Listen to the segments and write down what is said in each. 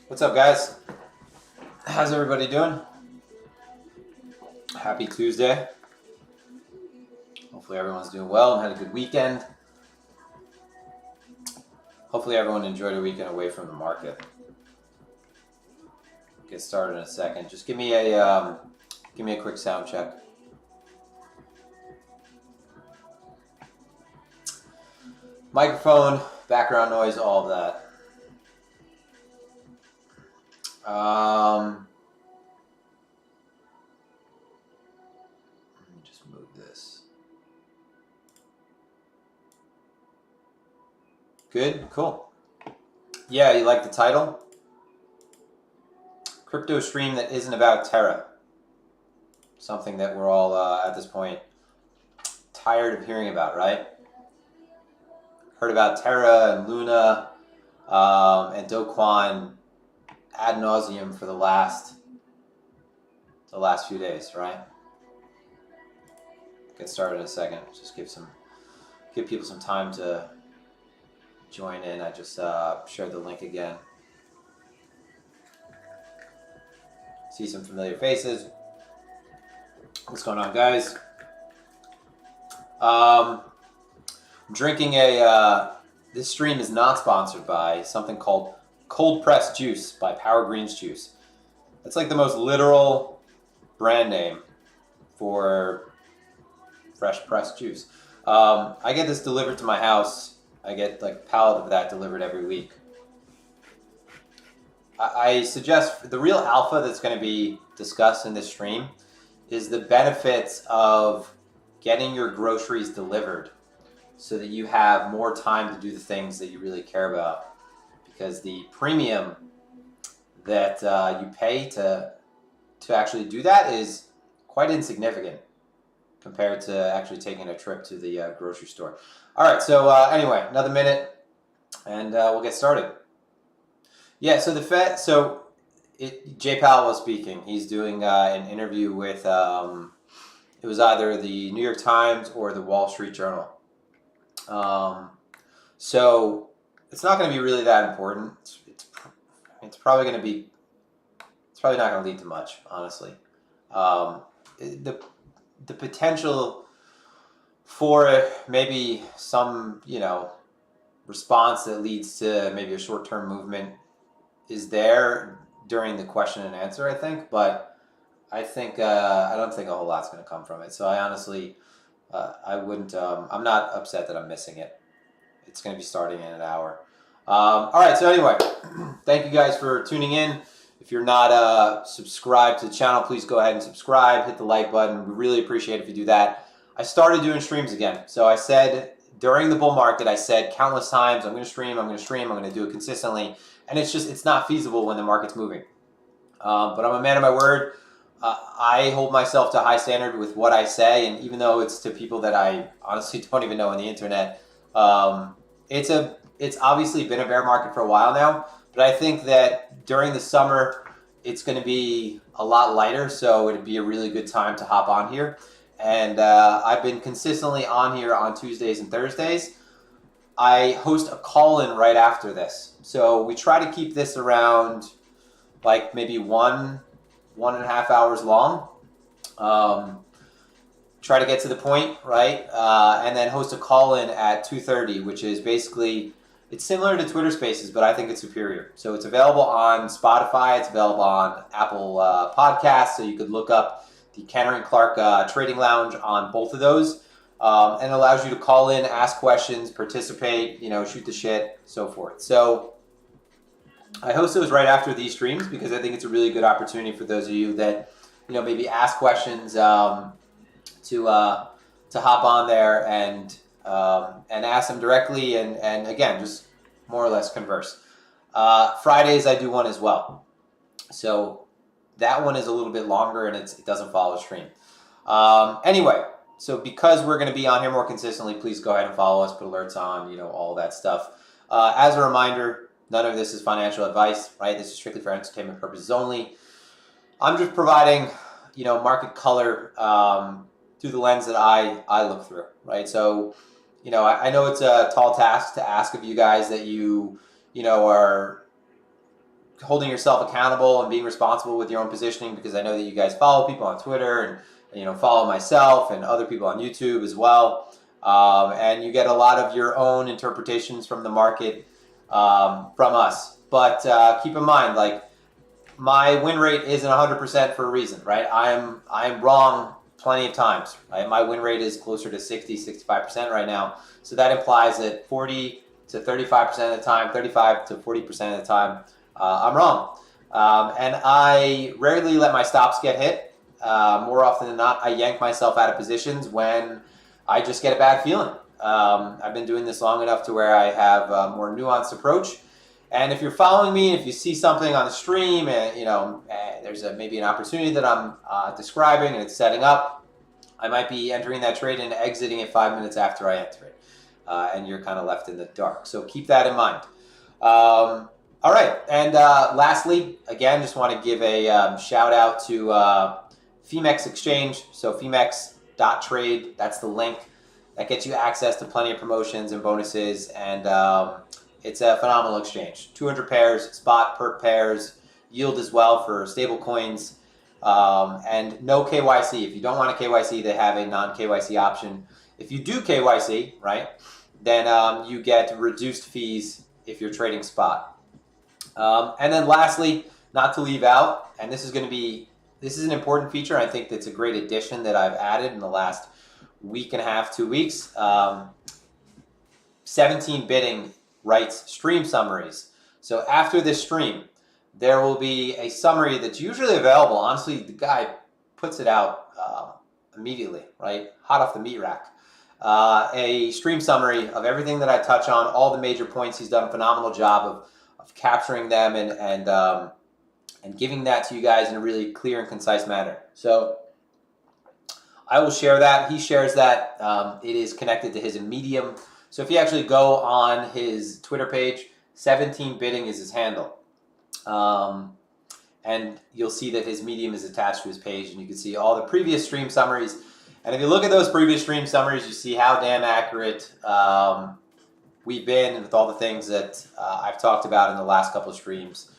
What's up, guys? How's everybody doing? Happy Tuesday. Hopefully everyone's doing well and had a good weekend. Hopefully everyone enjoyed a weekend away from the market. Get started in a second. Just give me a quick sound check. Microphone, background noise, all of that. Let me just move this. Good, cool. Yeah, you like the title? Crypto stream that isn't about Terra. Something that we're all, at this point, tired of hearing about, right? Heard about Terra and Luna and Doquan ad nauseum for the last few days, right? Get started in a second. Just give people some time to join in. I just shared the link again. See some familiar faces. What's going on, guys? I'm drinking this stream is not sponsored by something called cold pressed juice by Power Greens Juice. That's like the most literal brand name for fresh pressed juice. I get this delivered to my house. I get like a pallet of that delivered every week. I suggest the real alpha that's going to be discussed in this stream is the benefits of getting your groceries delivered so that you have more time to do the things that you really care about. Because the premium that you pay to actually do that is quite insignificant compared to actually taking a trip to the grocery store. All right, so anyway, another minute, and we'll get started. Yeah, so the Fed, Jay Powell was speaking. He's doing an interview with, it was either the New York Times or the Wall Street Journal. So it's not going to be really that important. It's probably going to be, it's probably not going to lead to much, honestly. The potential for maybe some, response that leads to maybe a short-term movement is there during the question and answer, I think, but I don't think a whole lot's going to come from it. So I honestly, I wouldn't, I'm not upset that I'm missing it. It's going to be starting in an hour. All right, so anyway, thank you guys for tuning in. If you're not subscribed to the channel, please go ahead and subscribe, hit the like button. We really appreciate it if you do that. I started doing streams again. So I said during the bull market, I said countless times, I'm going to stream, I'm going to do it consistently. And it's not feasible when the market's moving. But I'm a man of my word. I hold myself to a high standard with what I say. And even though it's to people that I honestly don't even know on the internet, it's obviously been a bear market for a while now. But I think that during the summer, it's going to be a lot lighter. So it'd be a really good time to hop on here. And I've been consistently on here on Tuesdays and Thursdays. I host a call-in right after this. So we try to keep this around like maybe 1.5 hours long. Try to get to the point, right? And then host a call-in at 2:30, which is basically, it's similar to Twitter Spaces, but I think it's superior. So it's available on Spotify. It's available on Apple Podcasts. So you could look up the Cantor and Clark Trading Lounge on both of those. And it allows you to call in, ask questions, participate, shoot the shit, so forth. So I host those right after these streams because I think it's a really good opportunity for those of you that, maybe ask questions to hop on there and ask them directly and again, just more or less converse. Fridays I do one as well. So that one is a little bit longer and it doesn't follow a stream. Anyway. So because we're going to be on here more consistently, please go ahead and follow us, put alerts on, all that stuff. As a reminder, none of this is financial advice, right? This is strictly for entertainment purposes only. I'm just providing, market color through the lens that I look through, right? So, I know it's a tall task to ask of you guys that you are holding yourself accountable and being responsible with your own positioning, because I know that you guys follow people on Twitter and follow myself and other people on YouTube as well. And you get a lot of your own interpretations from the market from us. But keep in mind, like, my win rate isn't 100% for a reason, right? I'm wrong plenty of times, right? My win rate is closer to 60, 65% right now. So that implies that 40 to 35% of the time, 35 to 40% of the time, I'm wrong. And I rarely let my stops get hit. More often than not, I yank myself out of positions when I just get a bad feeling. I've been doing this long enough to where I have a more nuanced approach. And if you're following me, if you see something on the stream, and there's maybe an opportunity that I'm describing and it's setting up, I might be entering that trade and exiting it 5 minutes after I enter it, and you're kind of left in the dark. So keep that in mind. All right, and lastly, again, just want to give a shout out to Phemex Exchange. So Phemex.trade, that's the link that gets you access to plenty of promotions and bonuses, and it's a phenomenal exchange. 200 pairs, spot, perp pairs, yield as well for stable coins, and no KYC. If you don't want a KYC, they have a non-KYC option. If you do KYC, right, then you get reduced fees if you're trading spot. And then lastly, not to leave out, and this is an important feature. I think that's a great addition that I've added in the last week and a half, 2 weeks. 17 bidding writes stream summaries. So after this stream, there will be a summary that's usually available. Honestly, the guy puts it out immediately, right? Hot off the meat rack. A stream summary of everything that I touch on, all the major points. He's done a phenomenal job of capturing them and giving that to you guys in a really clear and concise manner. So I will share that. He shares that. It is connected to his Medium. So if you actually go on his Twitter page, 17 bidding is his handle. And you'll see that his Medium is attached to his page, and you can see all the previous stream summaries. And if you look at those previous stream summaries, you see how damn accurate we've been with all the things that I've talked about in the last couple of streams.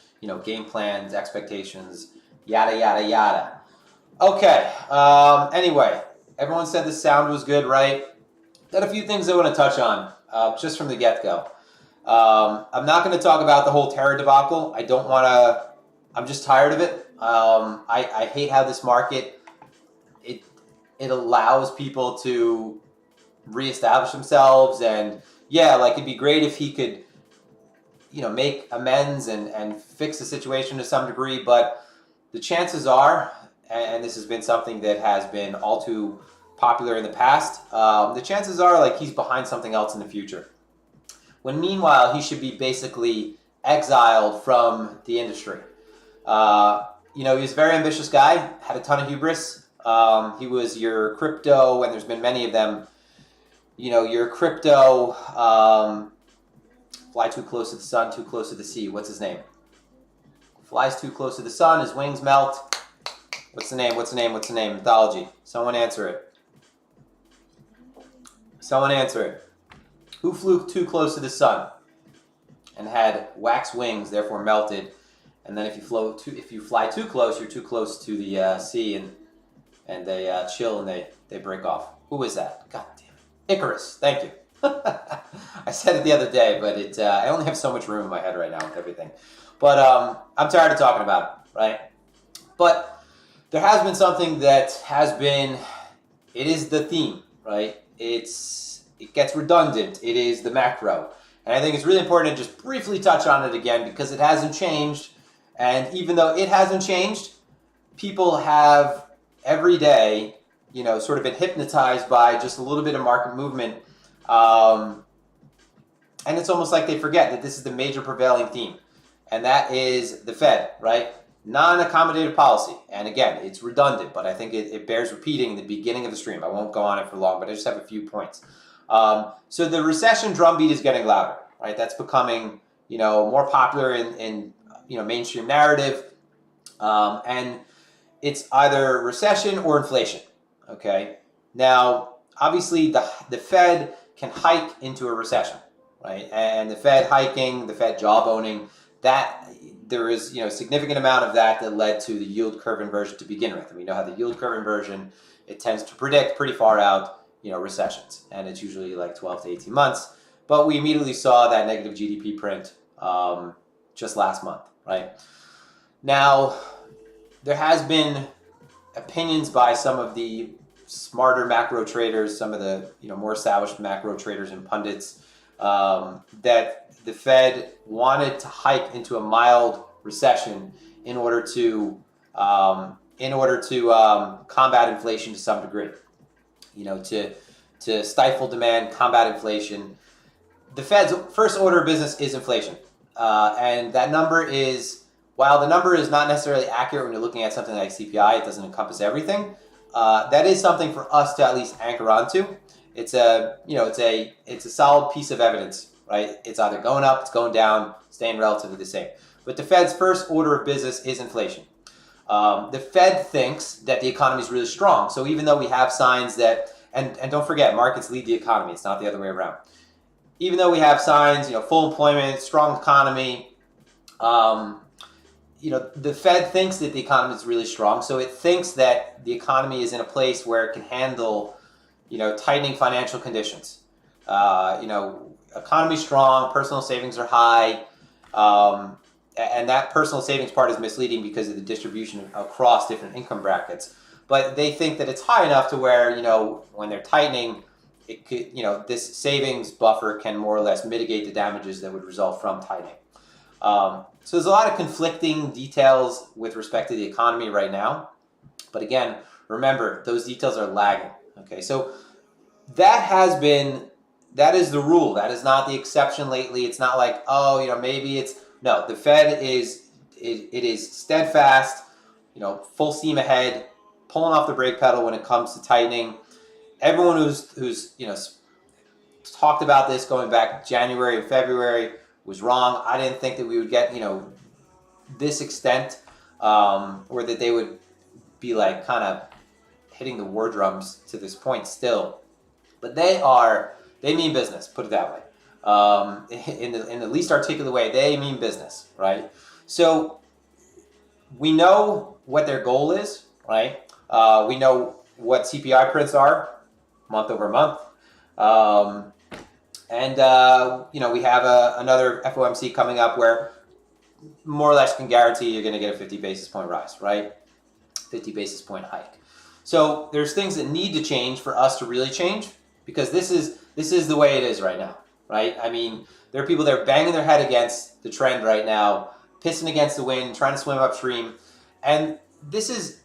Game plans, expectations, yada, yada, yada. Okay, anyway, everyone said the sound was good, right? Got a few things I want to touch on just from the get-go. I'm not going to talk about the whole Terra debacle. I don't want to. I'm just tired of it. I hate how this market, it allows people to reestablish themselves. And yeah, like, it'd be great if he could, make amends and fix the situation to some degree. But the chances are, and this has been something that has been all too popular in the past, the chances are, like, he's behind something else in the future, when meanwhile he should be basically exiled from the industry. He was a very ambitious guy, had a ton of hubris. He was your crypto, and there's been many of them, your crypto, fly too close to the sun, too close to the sea. What's his name? Flies too close to the sun, his wings melt. What's the name? Mythology. Someone answer it. Who flew too close to the sun and had wax wings, therefore melted? And then if you fly too close, you're too close to the sea, and they chill and they break off. Who is that? God damn it. Icarus. Thank you. I said it the other day, but I only have so much room in my head right now with everything. But I'm tired of talking about it, right? But there has been something that has been, it is the theme, right? It gets redundant. It is the macro. And I think it's really important to just briefly touch on it again, because it hasn't changed. And even though it hasn't changed, people have every day, sort of been hypnotized by just a little bit of market movement. And it's almost like they forget that this is the major prevailing theme. And that is the Fed, right? Non-accommodative policy. And again, it's redundant, but I think it bears repeating in the beginning of the stream. I won't go on it for long, but I just have a few points. So the recession drumbeat is getting louder, right? That's becoming, more popular in mainstream narrative. And it's either recession or inflation, okay? Now, obviously, the Fed can hike into a recession, right? And the Fed hiking, the Fed jawboning, there is, a significant amount of that led to the yield curve inversion to begin with. And we know how the yield curve inversion, it tends to predict pretty far out, recessions. And it's usually like 12 to 18 months. But we immediately saw that negative GDP print just last month, right? Now, there has been opinions by some of the smarter macro traders, some of the more established macro traders and pundits, that the Fed wanted to hike into a mild recession in order to combat inflation to some degree, to stifle demand, combat inflation. The Fed's first order of business is inflation, and that number is, while the number is not necessarily accurate when you're looking at something like CPI, it doesn't encompass everything. That is something for us to at least anchor onto. It's a solid piece of evidence, right? It's either going up, it's going down, staying relatively the same. But the Fed's first order of business is inflation. The Fed thinks that the economy is really strong. So even though we have signs that, and don't forget, markets lead the economy. It's not the other way around. Even though we have signs, full employment, strong economy, the Fed thinks that the economy is really strong, so it thinks that the economy is in a place where it can handle, tightening financial conditions. Economy strong, personal savings are high, and that personal savings part is misleading because of the distribution across different income brackets. But they think that it's high enough to where, when they're tightening, it could, this savings buffer can more or less mitigate the damages that would result from tightening. So there's a lot of conflicting details with respect to the economy right now. But again, remember, those details are lagging. Okay, so that is the rule. That is not the exception lately. It's not like, maybe it's, no, the Fed is steadfast, full steam ahead, pulling off the brake pedal when it comes to tightening. Everyone who's talked about this going back January and February was wrong. I didn't think that we would get, this extent, or that they would be like kind of hitting the war drums to this point still. But they mean business, put it that way. In the least articulate way, they mean business, right? So we know what their goal is, right? We know what CPI prints are month over month. We have another FOMC coming up where more or less can guarantee you're going to get a 50 basis point rise, right? 50 basis point hike. So there's things that need to change for us to really change, because this is the way it is right now, right? I mean, there are people that are banging their head against the trend right now, pissing against the wind, trying to swim upstream. And this is,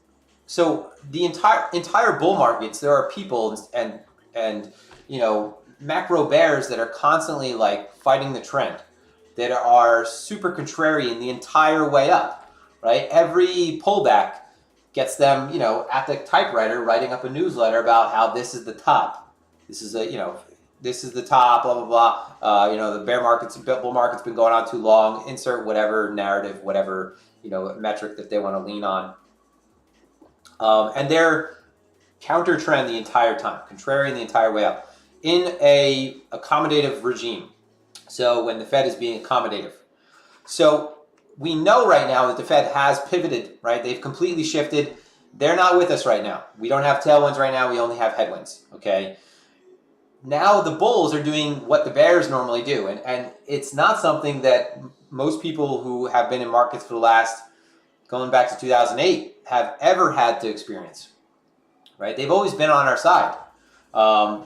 so the entire bull markets, there are people and macro bears that are constantly like fighting the trend, that are super contrarian the entire way up, right? Every pullback gets them, at the typewriter writing up a newsletter about how this is the top. This is this is the top, blah, blah, blah. The bull market's been going on too long. Insert whatever narrative, whatever, metric that they want to lean on. And they're counter trend the entire time, contrarian the entire way up, in a accommodative regime. So when the Fed is being accommodative. So we know right now that the Fed has pivoted, right? They've completely shifted. They're not with us right now. We don't have tailwinds right now. We only have headwinds, okay? Now the bulls are doing what the bears normally do. And it's not something that most people who have been in markets for the last, going back to 2008, have ever had to experience, right? They've always been on our side.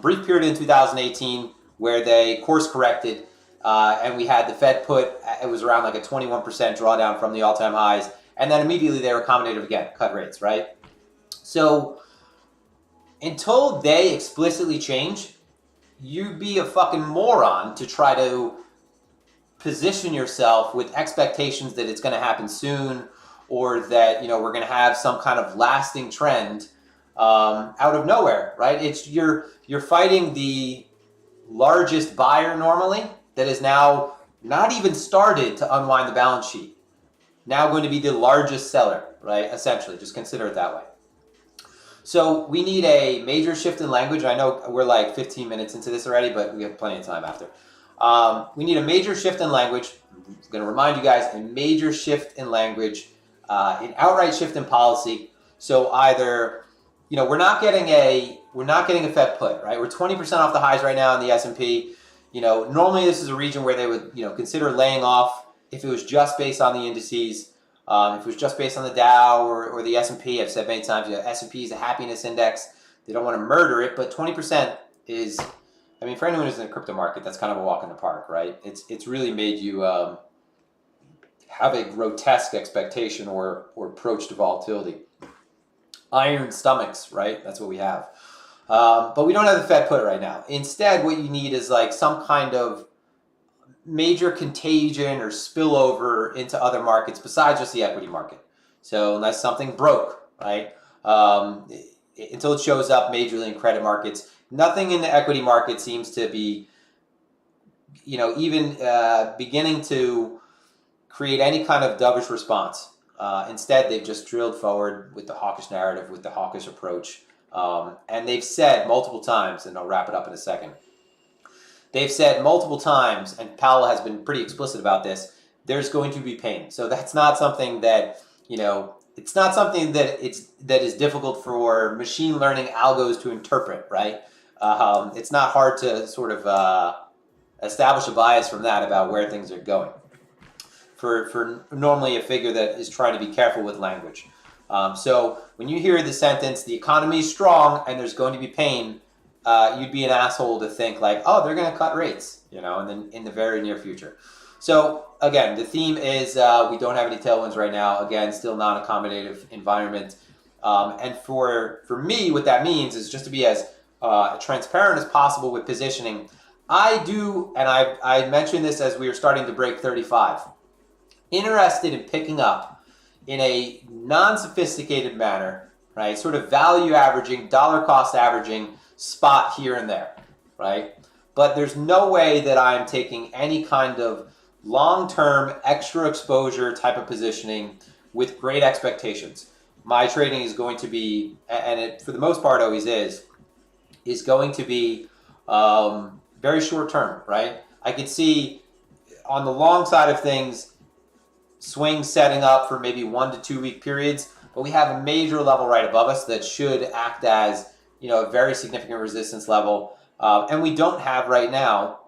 Brief period in 2018 where they course corrected, and we had the Fed it was around like a 21% drawdown from the all-time highs, and then immediately they were accommodative again, cut rates, right? So until they explicitly change, you'd be a fucking moron to try to position yourself with expectations that it's going to happen soon, or that we're going to have some kind of lasting trend out of nowhere, right? It's you're fighting the largest buyer normally that is now not even started to unwind the balance sheet. Now going to be the largest seller, right? Essentially, just consider it that way. So we need a major shift in language. I know we're like 15 minutes into this already, but we have plenty of time after. We need a major shift in language. I'm going to remind you guys, a major shift in language, an outright shift in policy. So either, we're not getting a Fed put, right? We're 20% off the highs right now in the S&P. Normally this is a region where they would, consider laying off if it was just based on the indices. If it was just based on the Dow or the S&P, I've said many times, S&P is a happiness index. They don't want to murder it, but 20% is, for anyone who's in the crypto market, that's kind of a walk in the park, right? It's really made you have a grotesque expectation or approach to volatility. Iron stomachs, right? That's what we have. But we don't have the Fed put right now. Instead, what you need is like some kind of major contagion or spillover into other markets besides just the equity market. So unless something broke, right? Until it shows up majorly in credit markets, nothing in the equity market seems to be, even beginning to create any kind of dovish response. Instead, they've just drilled forward with the hawkish narrative, with the hawkish approach. And they've said multiple times, and I'll wrap it up in a second, they've said multiple times, and Powell has been pretty explicit about this, there's going to be pain. So that's not something that, it's not something that is difficult for machine learning algos to interpret, right? It's not hard to sort of establish a bias from that about where things are going. For normally a figure that is trying to be careful with language. So when you hear the sentence, the economy is strong and there's going to be pain, you'd be an asshole to think like, oh, they're going to cut rates, and then in the very near future. So again, the theme is we don't have any tailwinds right now. Again, still non-accommodative environment. And for me, what that means is just to be as transparent as possible with positioning. I do, and I mentioned this as we were starting to break 35, interested in picking up in a non-sophisticated manner, right? Sort of value averaging, dollar cost averaging spot here and there, right? But there's no way that I'm taking any kind of long-term extra exposure type of positioning with great expectations. My trading is going to be, and it for the most part always is going to be very short term, right? I could see on the long side of things, swings setting up for maybe 1 to 2 week periods, but we have a major level right above us that should act as a very significant resistance level, and we don't have right now.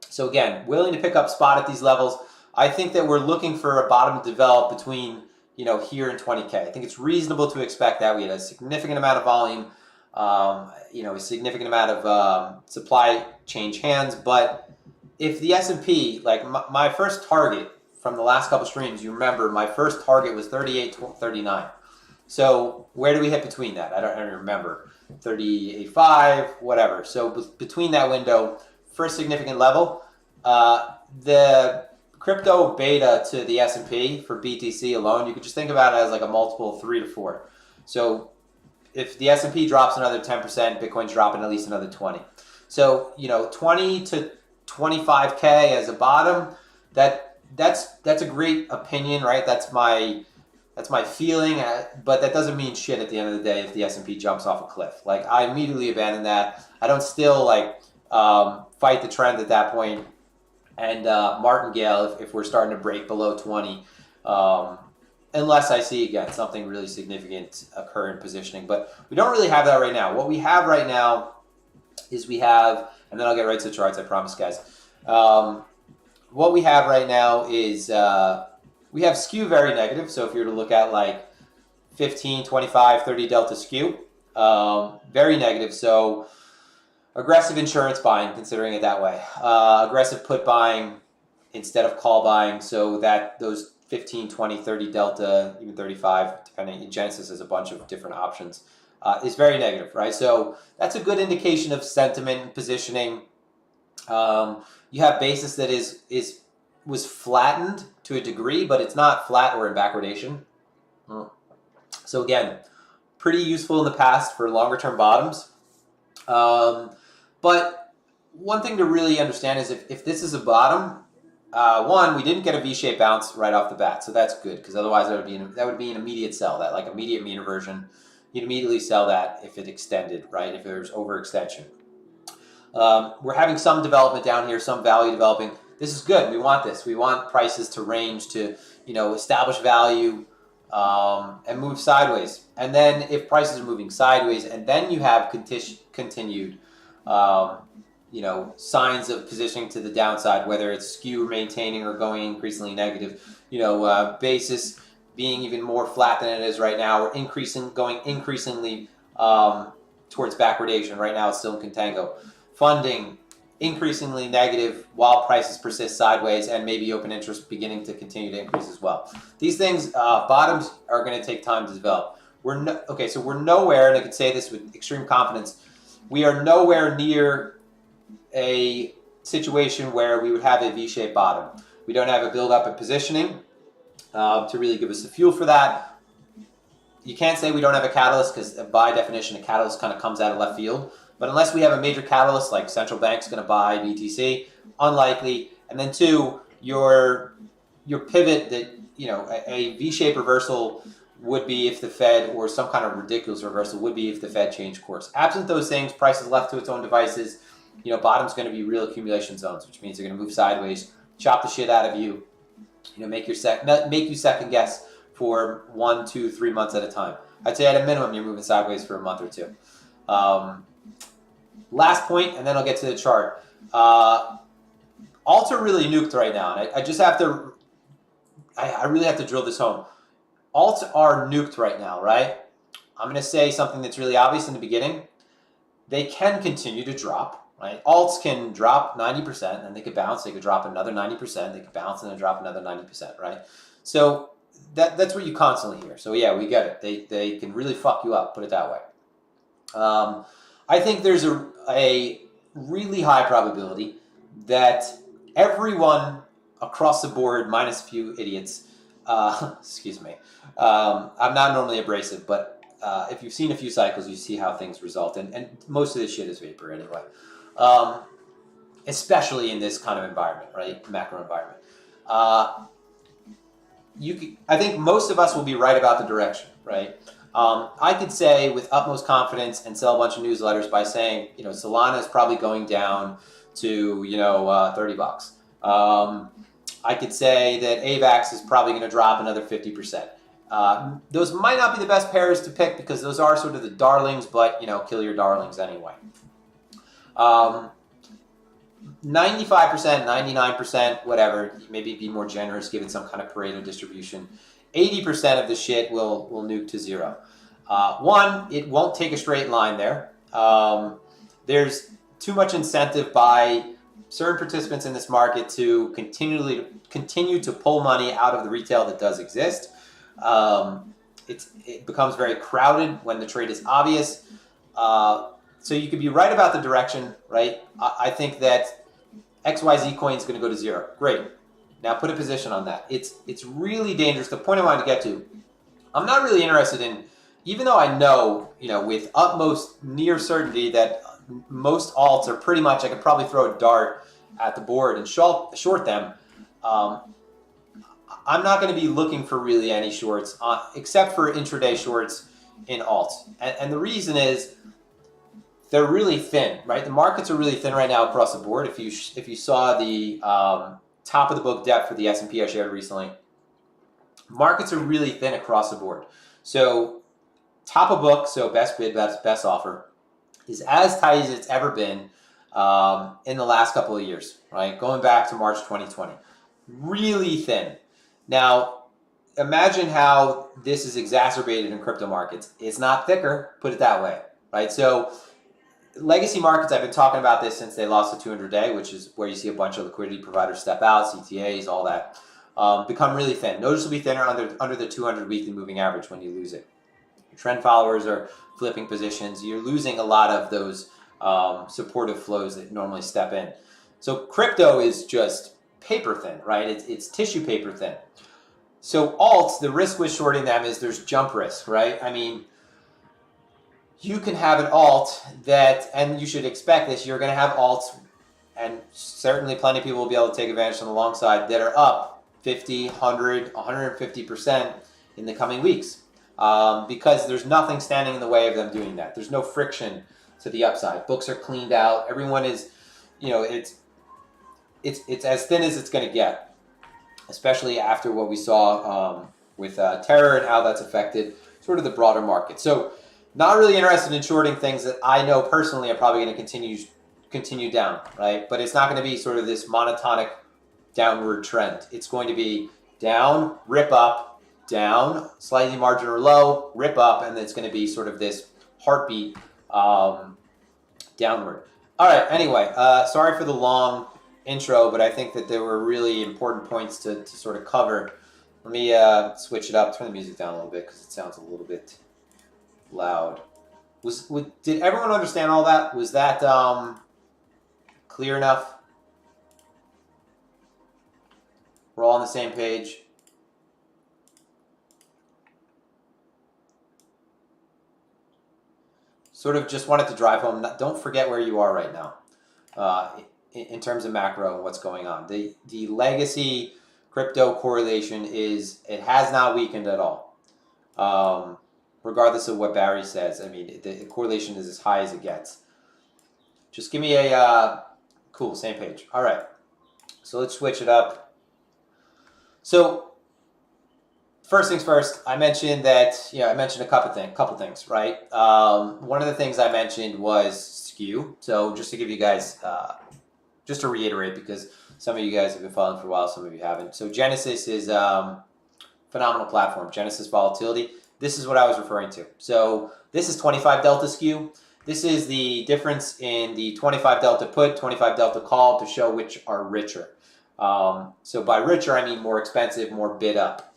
So again, willing to pick up spot at these levels. I think that we're looking for a bottom to develop between here and 20K. I think it's reasonable to expect that. We had a significant amount of volume, a significant amount of supply change hands, but if the S&P, like my first target from the last couple streams, you remember my first target was 38.39. So where do we hit between that? I don't remember. 38.5, whatever. So between that window, first significant level, the crypto beta to the S&P for BTC alone, you could just think about it as like a multiple of 3 to 4. So if the S&P drops another 10%, Bitcoin's dropping at least another 20. So 20 to 25K as a bottom, that's a great opinion, right? That's my feeling, but that doesn't mean shit at the end of the day if the S&P jumps off a cliff. Like I immediately abandon that. I don't still fight the trend at that point and martingale if we're starting to break below 20, unless I see again something really significant occur in positioning. But we don't really have that right now. What we have right now is we have, and then I'll get right to the charts, I promise, guys. What we have right now is we have skew very negative. So if you were to look at like 15, 25, 30 delta skew, very negative. So aggressive insurance buying, considering it that way. Aggressive put buying instead of call buying, so that those 15, 20, 30 delta, even 35, depending, in Genesis has a bunch of different options, is very negative, right? So that's a good indication of sentiment and positioning. You have basis that was flattened to a degree, but it's not flat or in backwardation. So again, pretty useful in the past for longer term bottoms. But one thing to really understand is if this is a bottom, one, we didn't get a V-shaped bounce right off the bat, so that's good, because otherwise that would be an immediate sell, that like immediate mean reversion. You'd immediately sell that if it extended, right? If there's overextension. We're having some development down here, some value developing. This is good. We want this. We want prices to range to, establish value and move sideways. And then if prices are moving sideways, and then you have continued, signs of positioning to the downside, whether it's skew maintaining or going increasingly negative, basis being even more flat than it is right now, or going increasingly towards backwardation. Right now it's still in contango. Funding increasingly negative while prices persist sideways, and maybe open interest beginning to continue to increase as well. These things, bottoms are going to take time to develop. So we're nowhere, and I can say this with extreme confidence, we are nowhere near a situation where we would have a V-shaped bottom. We don't have a build-up and positioning to really give us the fuel for that. You can't say we don't have a catalyst, because by definition, a catalyst kind of comes out of left field. But unless we have a major catalyst, like central bank's going to buy BTC, unlikely. And then two, your pivot that, a V-shaped reversal would be if the Fed, or some kind of ridiculous reversal would be if the Fed changed course. Absent those things, price is left to its own devices. Bottom's going to be real accumulation zones, which means they're going to move sideways, chop the shit out of you, make you second guess for 1, 2, 3 months at a time. I'd say at a minimum, you're moving sideways for a month or two. Last point, and then I'll get to the chart. Alts are really nuked right now, and I just have to, I really have to drill this home. Alts are nuked right now, right? I'm going to say something that's really obvious in the beginning. They can continue to drop, right? Alts can drop 90%, and they could bounce. They could drop another 90%. They could bounce and then drop another 90%, right? So that's what you constantly hear. So yeah, we get it. They can really fuck you up, put it that way. I think there's a really high probability that everyone across the board, minus a few idiots, excuse me, I'm not normally abrasive, but if you've seen a few cycles, you see how things result, and most of this shit is vapor anyway, especially in this kind of environment, right, macro environment. I think most of us will be right about the direction, right? I could say with utmost confidence and sell a bunch of newsletters by saying, Solana is probably going down to, $30. I could say that AVAX is probably going to drop another 50%. Those might not be the best pairs to pick, because those are sort of the darlings, but, kill your darlings anyway. 95%, 99%, whatever, maybe be more generous given some kind of Pareto distribution. 80% of the shit will nuke to zero. One, it won't take a straight line there. There's too much incentive by certain participants in this market to continue to pull money out of the retail that does exist. It becomes very crowded when the trade is obvious. So you could be right about the direction, right? I think that XYZ coin is going to go to zero. Great. Now put a position on that. It's really dangerous. The point I wanted to get to, I'm not really interested in, even though I know, with utmost near certainty that most alts are pretty much, I could probably throw a dart at the board and short them. I'm not going to be looking for really any shorts, except for intraday shorts in alts. And the reason is they're really thin, right? The markets are really thin right now across the board. If you saw the top of the book depth for the S&P I shared recently, markets are really thin across the board. So top of book, so best bid, best offer, is as tight as it's ever been in the last couple of years, right? Going back to March 2020. Really thin. Now, imagine how this is exacerbated in crypto markets. It's not thicker, put it that way, right? So legacy markets, I've been talking about this since they lost the 200-day, which is where you see a bunch of liquidity providers step out, CTAs, all that, become really thin. Noticeably thinner under the 200 weekly moving average when you lose it. Your trend followers are flipping positions. You're losing a lot of those supportive flows that normally step in. So crypto is just paper thin, right? It's tissue paper thin. So alts, the risk with shorting them is there's jump risk, right? I mean, you can have an alt that, and you should expect this, you're going to have alts, and certainly plenty of people will be able to take advantage on the long side, that are up 50, 100, 150% in the coming weeks, because there's nothing standing in the way of them doing that. There's no friction to the upside. Books are cleaned out. Everyone is, it's as thin as it's going to get, especially after what we saw with Terra and how that's affected sort of the broader market. So not really interested in shorting things that I know personally are probably going to continue down, right? But it's not going to be sort of this monotonic downward trend. It's going to be down, rip up, down, slightly margin or low, rip up, and it's going to be sort of this heartbeat downward. All right, anyway, sorry for the long intro, but I think that there were really important points to sort of cover. Let me switch it up, turn the music down a little bit because it sounds a little bit loud. Did everyone understand all that? Was that clear enough? We're all on the same page. Sort of just wanted to drive home. Don't forget where you are right now in terms of macro and what's going on. The legacy crypto correlation it has not weakened at all. Regardless of what Barry says, I mean, the correlation is as high as it gets. Just give me a cool, same page. All right, so let's switch it up. So first things first, I mentioned that, I mentioned a couple things, right? One of the things I mentioned was skew. So just to give you guys, just to reiterate, because some of you guys have been following for a while, some of you haven't. So Genesis is phenomenal platform, Genesis Volatility. This is what I was referring to. So this is 25 delta skew. This is the difference in the 25 delta put, 25 delta call to show which are richer. So by richer, I mean more expensive, more bid up.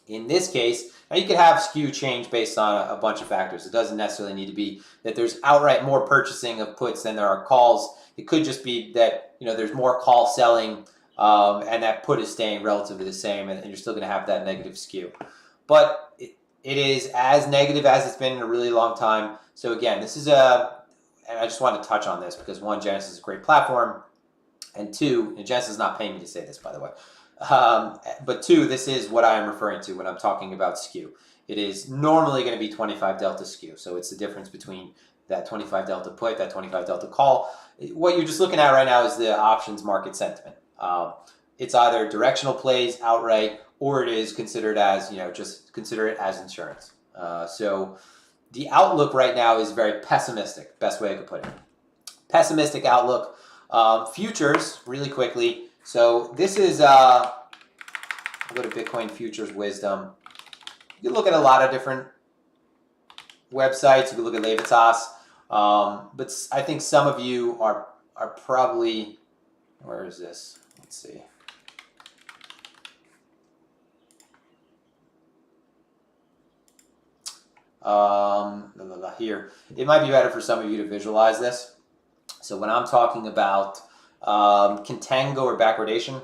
In this case, now you could have skew change based on a bunch of factors. It doesn't necessarily need to be that there's outright more purchasing of puts than there are calls. It could just be that there's more call selling and that put is staying relatively the same, and you're still going to have that negative skew. But it is as negative as it's been in a really long time. So again, this is and I just wanted to touch on this because one, Genesis is a great platform, and two, and Genesis is not paying me to say this, by the way. But two, this is what I am referring to when I'm talking about skew. It is normally going to be 25 delta skew. So it's the difference between that 25 delta put, that 25 delta call. What you're just looking at right now is the options market sentiment. It's either directional plays outright, or it is considered as, just consider it as insurance. So the outlook right now is very pessimistic, best way I could put it. Pessimistic outlook. Futures, really quickly. So this is, I'll go to Bitcoin Futures Wisdom. You can look at a lot of different websites. You can look at Levitas. But I think some of you are probably, where is this? Let's see. Here. It might be better for some of you to visualize this. So when I'm talking about contango or backwardation,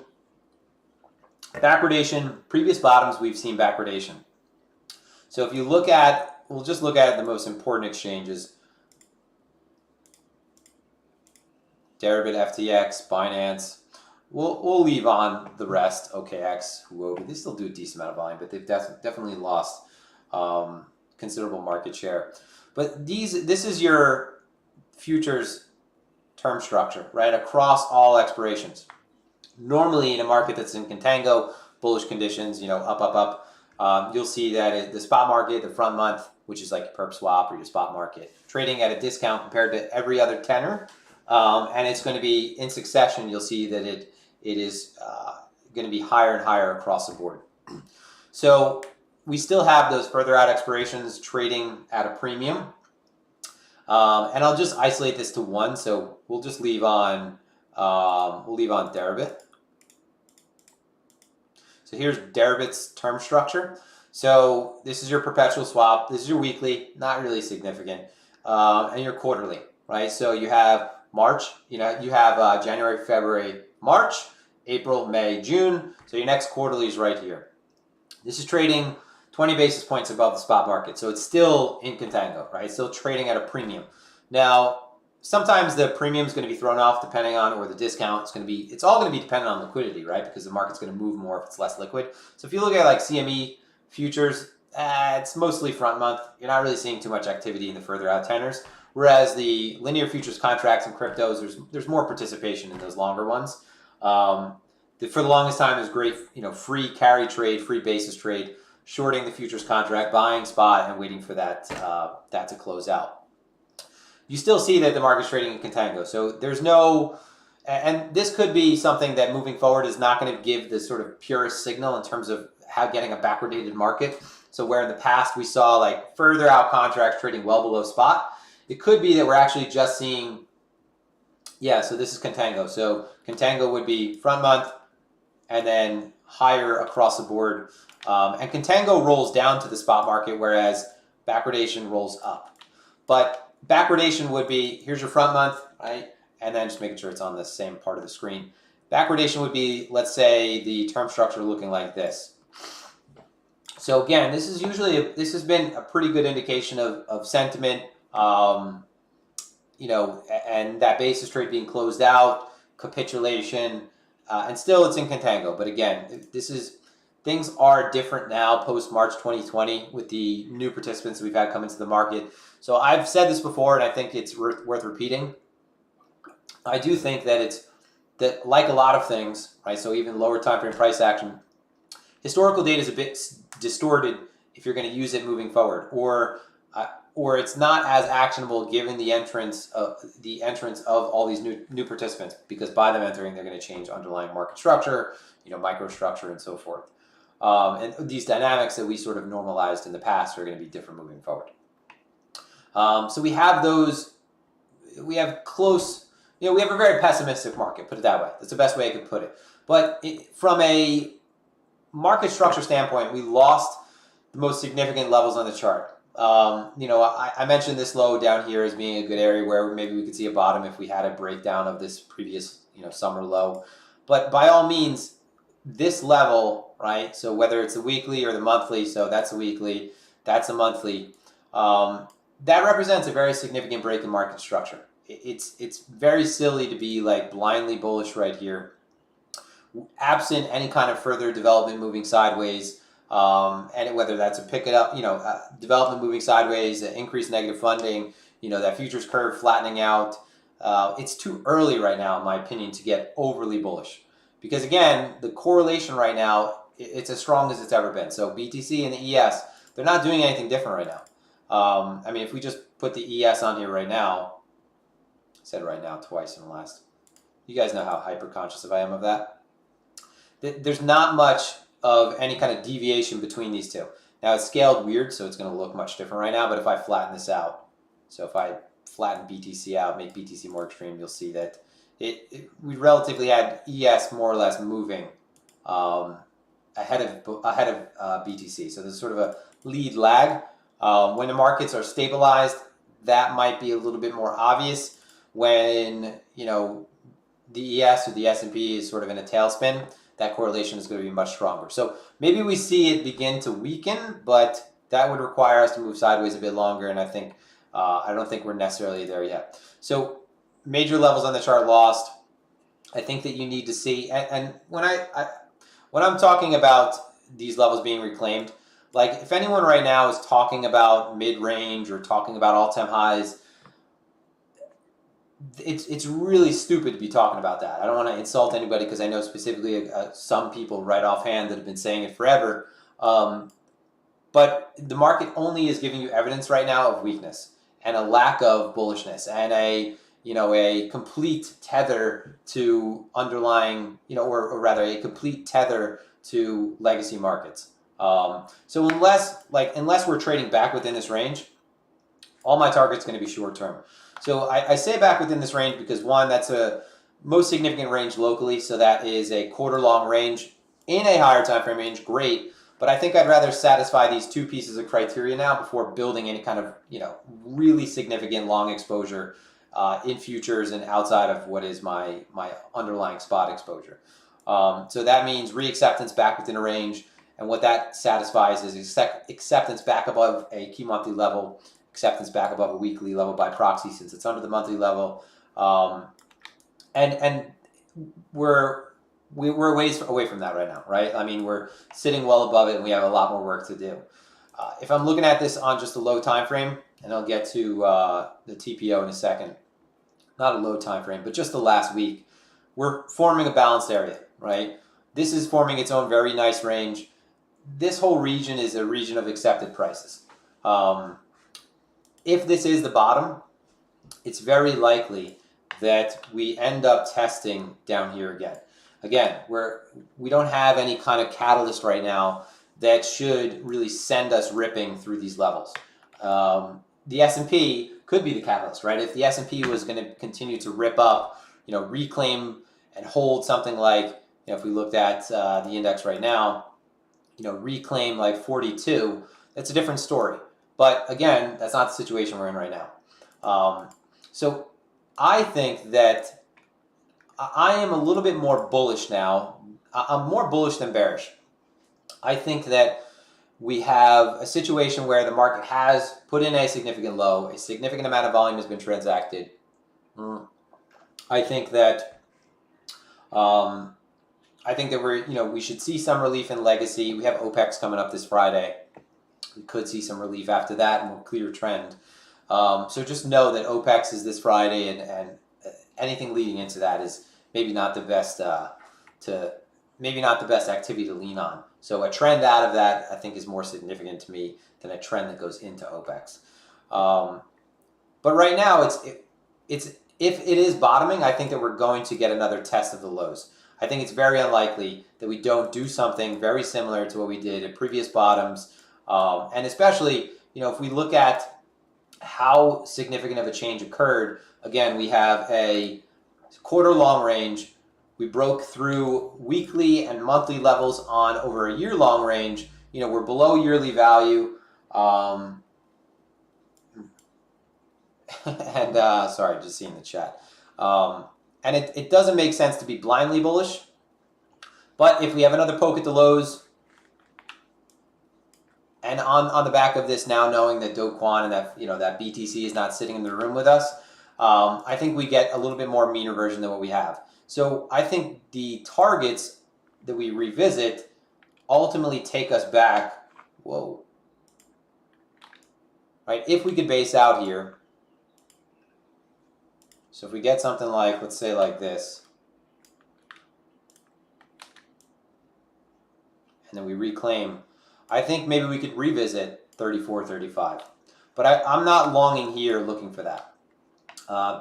previous bottoms, we've seen backwardation. So if you look at, we'll just look at the most important exchanges. Deribit, FTX, Binance. We'll leave on the rest, OKX, Huobi. They still do a decent amount of volume, but they've definitely lost considerable market share. But this is your futures term structure, right, across all expirations. Normally in a market that's in contango, bullish conditions, up, you'll see that the spot market, the front month, which is like a perp swap or your spot market, trading at a discount compared to every other tenor, and it's going to be in succession. You'll see that it is going to be higher and higher across the board. So we still have those further out expirations trading at a premium. And I'll just isolate this to one. So we'll just leave on, Deribit. So here's Deribit's term structure. So this is your perpetual swap. This is your weekly, not really significant. And your quarterly, right? So you have March, you have January, February, March, April, May, June. So your next quarterly is right here. This is trading 20 basis points above the spot market. So it's still in contango, right? Still trading at a premium. Now, sometimes the premium is going to be thrown off depending on, or the discount is going to be, it's all going to be dependent on liquidity, right? Because the market's going to move more if it's less liquid. So if you look at like CME futures, it's mostly front month. You're not really seeing too much activity in the further out tenors. Whereas the linear futures contracts and cryptos, there's more participation in those longer ones. For the longest time, there's great, free carry trade, free basis trade, shorting the futures contract, buying spot, and waiting for that to close out. You still see that the market's trading in contango. So there's no, and this could be something that moving forward is not going to give the sort of purest signal in terms of how getting a backwardated market. So where in the past we saw like further out contracts trading well below spot, it could be that we're actually just seeing, so this is contango. So contango would be front month and then higher across the board. And contango rolls down to the spot market, whereas backwardation rolls up. But backwardation would be, here's your front month, right? And then just making sure it's on the same part of the screen. Backwardation would be, let's say, the term structure looking like this. So again, this has been a pretty good indication of sentiment, and that basis trade being closed out, capitulation, and still it's in contango. But again, things are different now post March 2020 with the new participants we've had come into the market. So I've said this before, and I think it's worth repeating. I do think that like a lot of things, right? So even lower time frame price action, historical data is a bit distorted if you're going to use it moving forward, or it's not as actionable given the entrance of all these new participants, because by them entering, they're going to change underlying market structure, microstructure, and so forth. And these dynamics that we sort of normalized in the past are going to be different moving forward. So we have we have a very pessimistic market, put it that way. That's the best way I could put it. But from a market structure standpoint, we lost the most significant levels on the chart. I mentioned this low down here as being a good area where maybe we could see a bottom if we had a breakdown of this previous, summer low. But by all means, this level, right? So whether it's the weekly or the monthly, so that's a weekly, that's a monthly, that represents a very significant break in market structure. It's very silly to be like blindly bullish right here, absent any kind of further development moving sideways, and whether that's a pick it up, development moving sideways, increased negative funding, that futures curve flattening out. It's too early right now, in my opinion, to get overly bullish, because again, the correlation right now, it's as strong as it's ever been. So BTC and the ES, they're not doing anything different right now. If we just put the ES on here right now, I said right now twice in the last, you guys know how hyper conscious I am of that. There's not much of any kind of deviation between these two. Now it's scaled weird, so it's going to look much different right now, but if I flatten this out, so if I flatten BTC out, make BTC more extreme, you'll see that we relatively had ES more or less moving ahead of BTC. So there's sort of a lead lag. When the markets are stabilized, that might be a little bit more obvious. When the ES or the S&P is sort of in a tailspin, that correlation is going to be much stronger. So maybe we see it begin to weaken, but that would require us to move sideways a bit longer, and I don't think we're necessarily there yet. So major levels on the chart lost. I think that you need to see, and when I'm talking about these levels being reclaimed, like if anyone right now is talking about mid-range or talking about all-time highs, it's really stupid to be talking about that. I don't want to insult anybody, because I know specifically some people right offhand that have been saying it forever. But the market only is giving you evidence right now of weakness and a lack of bullishness and a complete tether to underlying, or rather a complete tether to legacy markets. So unless we're trading back within this range, all my target's going to be short term. So I say back within this range because, one, that's a most significant range locally, so that is a quarter long range in a higher time frame range, great. But I think I'd rather satisfy these two pieces of criteria now before building any kind of really significant long exposure in futures and outside of what is my underlying spot exposure. So that means reacceptance back within a range, and what that satisfies is acceptance back above a key monthly level, acceptance back above a weekly level by proxy since it's under the monthly level, and we're ways away from that right now, right? We're sitting well above it, and we have a lot more work to do. If I'm looking at this on just a low time frame, and I'll get to the TPO in a second. Not a low time frame, but just the last week, we're forming a balanced area, right? This is forming its own very nice range. This whole region is a region of accepted prices. If this is the bottom, it's very likely that we end up testing down here again. Again, we don't have any kind of catalyst right now that should really send us ripping through these levels. The S&P could be the catalyst, right? If the S&P was going to continue to rip up, reclaim and hold something like, if we looked at the index right now, reclaim like 42, that's a different story. But again, that's not the situation we're in right now. So I think that I am a little bit more bullish now. I'm more bullish than bearish. I think that we have a situation where the market has put in a significant low, a significant amount of volume has been transacted. I think that we should see some relief in legacy. We have OPEX coming up this Friday. We could see some relief after that, and more clear trend. So just know that OPEX is this Friday, and anything leading into that is maybe not the best activity to lean on. So a trend out of that, I think, is more significant to me than a trend that goes into OPEX. But right now, if it is bottoming, I think that we're going to get another test of the lows. I think it's very unlikely that we don't do something very similar to what we did at previous bottoms. And especially, if we look at how significant of a change occurred, again, we have a quarter long range. We broke through weekly and monthly levels on over a year long range. We're below yearly value. And sorry, just seeing the chat. And it doesn't make sense to be blindly bullish. But if we have another poke at the lows, and on the back of this, now knowing that Do Kwon and that BTC is not sitting in the room with us, I think we get a little bit more meaner version than what we have. So I think the targets that we revisit ultimately take us back. Whoa. Right? If we could base out here. So if we get something like, let's say like this, and then we reclaim, I think maybe we could revisit 34, 35. But I'm not longing here looking for that.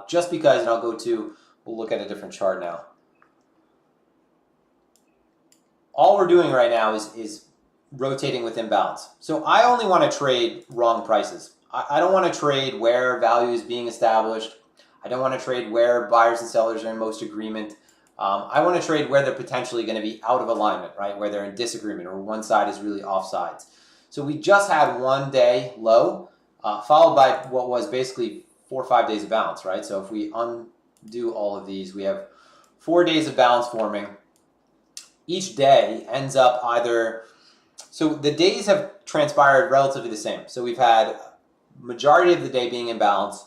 Just because, and we'll look at a different chart now. All we're doing right now is rotating with imbalance. So I only want to trade wrong prices. I don't want to trade where value is being established. I don't want to trade where buyers and sellers are in most agreement. I want to trade where they're potentially going to be out of alignment, right? Where they're in disagreement or one side is really off sides. So we just had 1 day low, followed by what was basically 4 or 5 days of balance, right? So if we undo all of these, we have 4 days of balance forming. Each day ends up so the days have transpired relatively the same. So we've had majority of the day being in balance,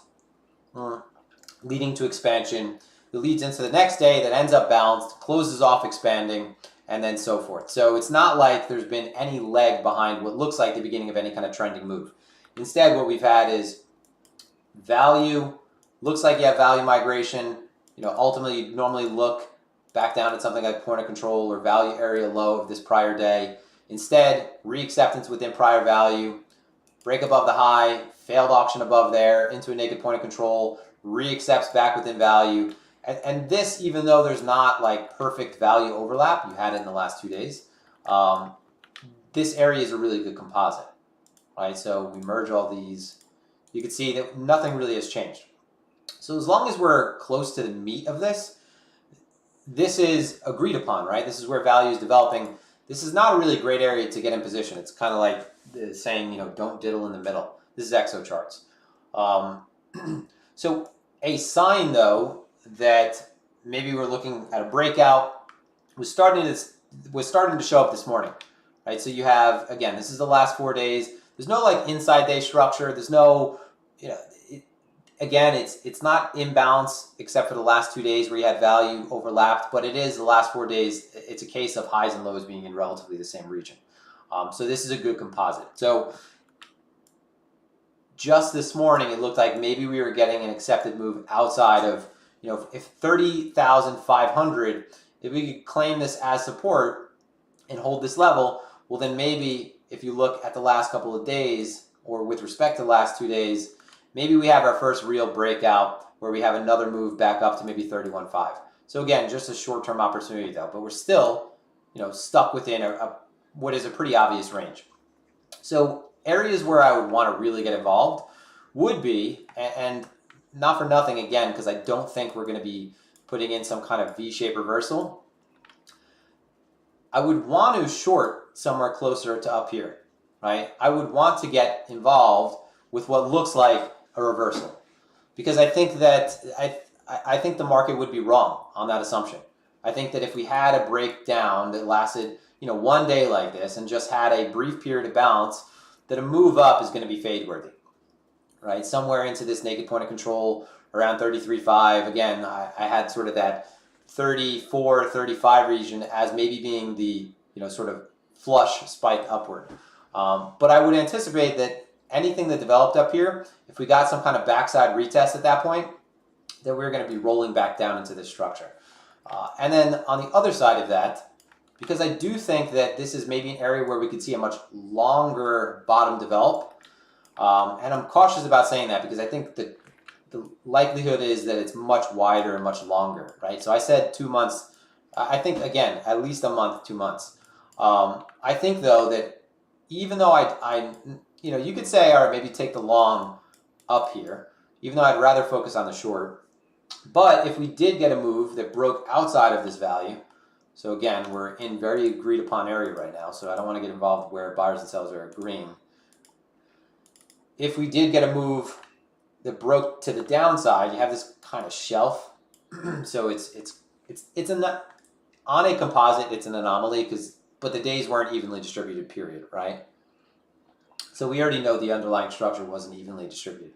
leading to expansion. It leads into the next day that ends up balanced, closes off expanding, and then so forth. So it's not like there's been any leg behind what looks like the beginning of any kind of trending move. Instead, what we've had is value. Looks like you have value migration. Ultimately, you normally look back down at something like point of control or value area low of this prior day. Instead, reacceptance within prior value, break above the high, failed auction above there, into a naked point of control, reaccepts back within value. And this, even though there's not like perfect value overlap, you had it in the last 2 days, this area is a really good composite, right? So we merge all these. You can see that nothing really has changed. So as long as we're close to the meat of this is agreed upon, right? This is where value is developing. This is not a really great area to get in position. It's kind of like the saying, don't diddle in the middle. This is exo charts. So a sign, though, that maybe we're looking at a breakout was starting to show up this morning, right? So you have, again, this is the last 4 days. There's no like inside day structure. There's no, again, it's not imbalance except for the last 2 days where you had value overlapped, but it is the last 4 days. It's a case of highs and lows being in relatively the same region. So this is a good composite. So just this morning, it looked like maybe we were getting an accepted move outside of, if 30,500, if we could claim this as support and hold this level, well, then maybe if you look at the last couple of days, or with respect to the last 2 days, maybe we have our first real breakout where we have another move back up to maybe 31.5. So again, just a short-term opportunity though, but we're still, stuck within what is a pretty obvious range. So areas where I would want to really get involved would be, and not for nothing again, because I don't think we're going to be putting in some kind of V-shaped reversal, I would want to short somewhere closer to up here, right? I would want to get involved with what looks like a reversal, because I think that I think the market would be wrong on that assumption. I think that if we had a breakdown that lasted, 1 day like this and just had a brief period of balance, that a move up is going to be fade worthy, right? Somewhere into this naked point of control around 33.5. Again, I had sort of that 34, 35 region as maybe being the, sort of flush spike upward. But I would anticipate that anything that developed up here, if we got some kind of backside retest at that point, that we're going to be rolling back down into this structure. And then on the other side of that, because I do think that this is maybe an area where we could see a much longer bottom develop, and I'm cautious about saying that because I think that the likelihood is that it's much wider and much longer, right? So I said 2 months. I think, again, at least a month, 2 months. I think, though, that even though you could say, all right, maybe take the long up here, even though I'd rather focus on the short. But if we did get a move that broke outside of this value, so again, we're in very agreed upon area right now, so I don't want to get involved where buyers and sellers are agreeing. If we did get a move that broke to the downside, you have this kind of shelf. So it's on a composite, it's an anomaly but the days weren't evenly distributed, period, right? So we already know the underlying structure wasn't evenly distributed.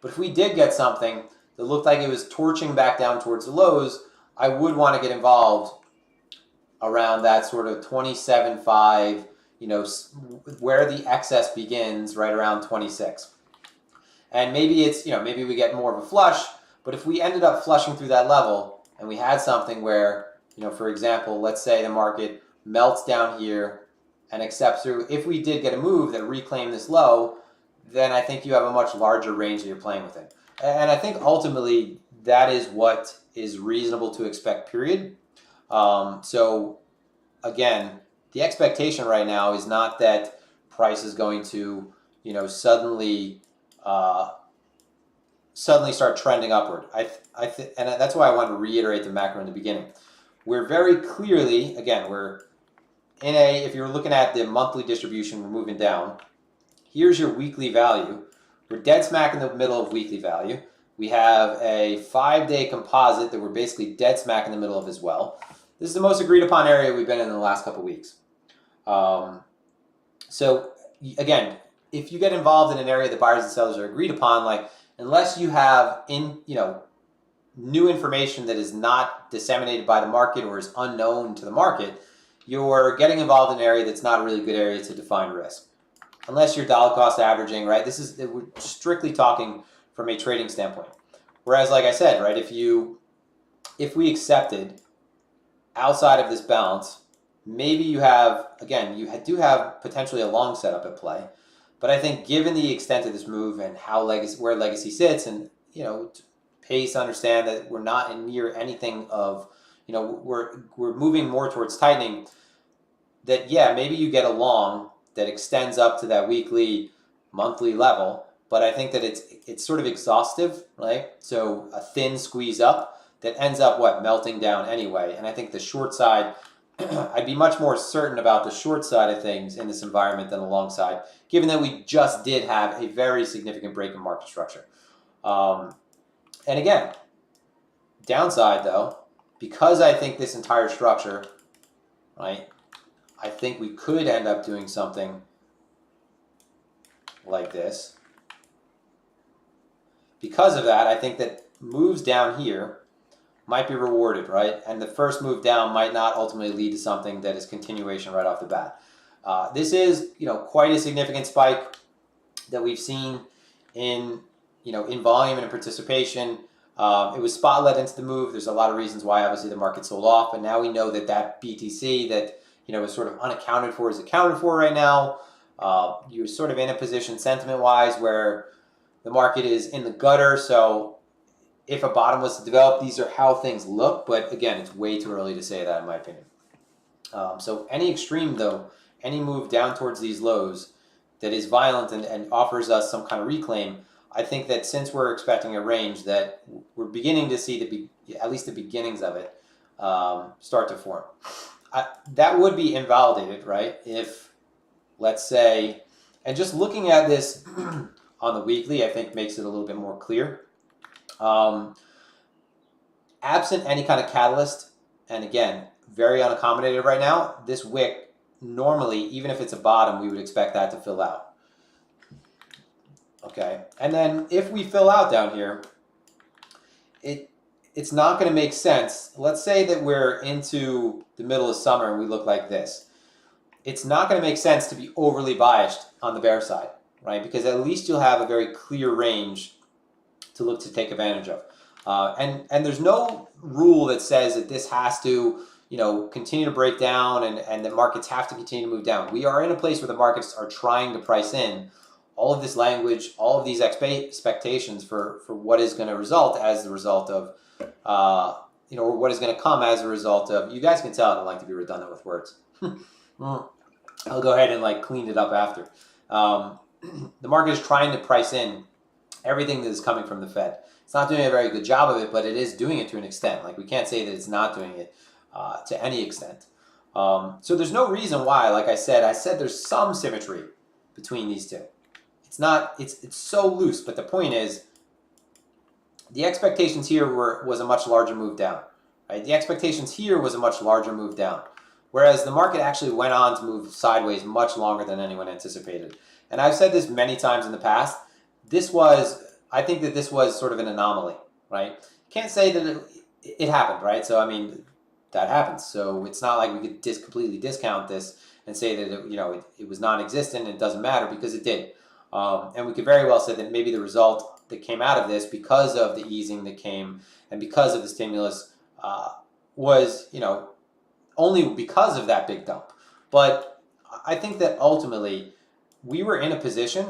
But if we did get something that looked like it was torching back down towards the lows, I would want to get involved around that sort of 27.5, where the excess begins, right around 26. And maybe it's, maybe we get more of a flush, but if we ended up flushing through that level and we had something where, for example, let's say the market melts down here and accepts through, if we did get a move that reclaimed this low, then I think you have a much larger range that you're playing within. And I think ultimately that is what is reasonable to expect, period. So again, the expectation right now is not that price is going to, suddenly start trending upward. And that's why I wanted to reiterate the macro in the beginning. We're very clearly, again, we're in if you're looking at the monthly distribution, we're moving down. Here's your weekly value. We're dead smack in the middle of weekly value. We have a 5-day composite that we're basically dead smack in the middle of as well. This is the most agreed upon area we've been in the last couple of weeks. So again, if you get involved in an area that buyers and sellers are agreed upon, unless you have new information that is not disseminated by the market or is unknown to the market, you're getting involved in an area that's not a really good area to define risk. Unless you're dollar cost averaging, right? We're strictly talking from a trading standpoint. Whereas, like I said, right, if we accepted outside of this balance, maybe you do have potentially a long setup at play. But I think given the extent of this move and where legacy sits, and pays to understand that we're not near anything of, we're moving more towards tightening, that maybe you get a long that extends up to that weekly, monthly level, but I think that it's sort of exhaustive, right? So a thin squeeze up that ends up melting down anyway. And I think the short side, I'd be much more certain about the short side of things in this environment than the long side, given that we just did have a very significant break in market structure. And again, downside though, because I think this entire structure, right, I think we could end up doing something like this. Because of that, I think that moves down here might be rewarded, right? And the first move down might not ultimately lead to something that is continuation right off the bat. This is, quite a significant spike that we've seen in in volume and in participation. It was spot led into the move. There's a lot of reasons why obviously the market sold off, but now we know that that BTC that is sort of unaccounted for is accounted for right now. You're sort of in a position sentiment wise where the market is in the gutter. So if a bottom was to develop, these are how things look. But again, it's way too early to say that in my opinion. So any extreme though, any move down towards these lows that is violent and offers us some kind of reclaim, I think that since we're expecting a range that we're beginning to see at least the beginnings of it start to form. That would be invalidated, right? If, let's say, and just looking at this on the weekly, I think makes it a little bit more clear. Absent any kind of catalyst, and again, very unaccommodated right now, this wick, normally, even if it's a bottom, we would expect that to fill out. Okay, and then if we fill out down here, it's not going to make sense. Let's say that we're into the middle of summer and we look like this. It's not going to make sense to be overly biased on the bear side, right? Because at least you'll have a very clear range to look to take advantage of. And there's no rule that says that this has to continue to break down and the markets have to continue to move down. We are in a place where the markets are trying to price in all of this language, all of these expectations for what is going to result as the result of, or what is going to come as a result of, you guys can tell I don't like to be redundant with words. I'll go ahead and clean it up after. The market is trying to price in everything that is coming from the Fed. It's not doing a very good job of it, but it is doing it to an extent. We can't say that it's not doing it to any extent. So there's no reason why, like I said there's some symmetry between these two. It's so loose, but the point is, the expectations here was a much larger move down. Right? The expectations here was a much larger move down. Whereas the market actually went on to move sideways much longer than anyone anticipated. And I've said this many times in the past. I think that this was sort of an anomaly, right? Can't say that it happened, right? So, I mean, that happens. So it's not like we could completely discount this and say that it was non-existent and it doesn't matter, because it did. And we could very well say that maybe the result that came out of this, because of the easing that came and because of the stimulus, was only because of that big dump. But I think that ultimately we were in a position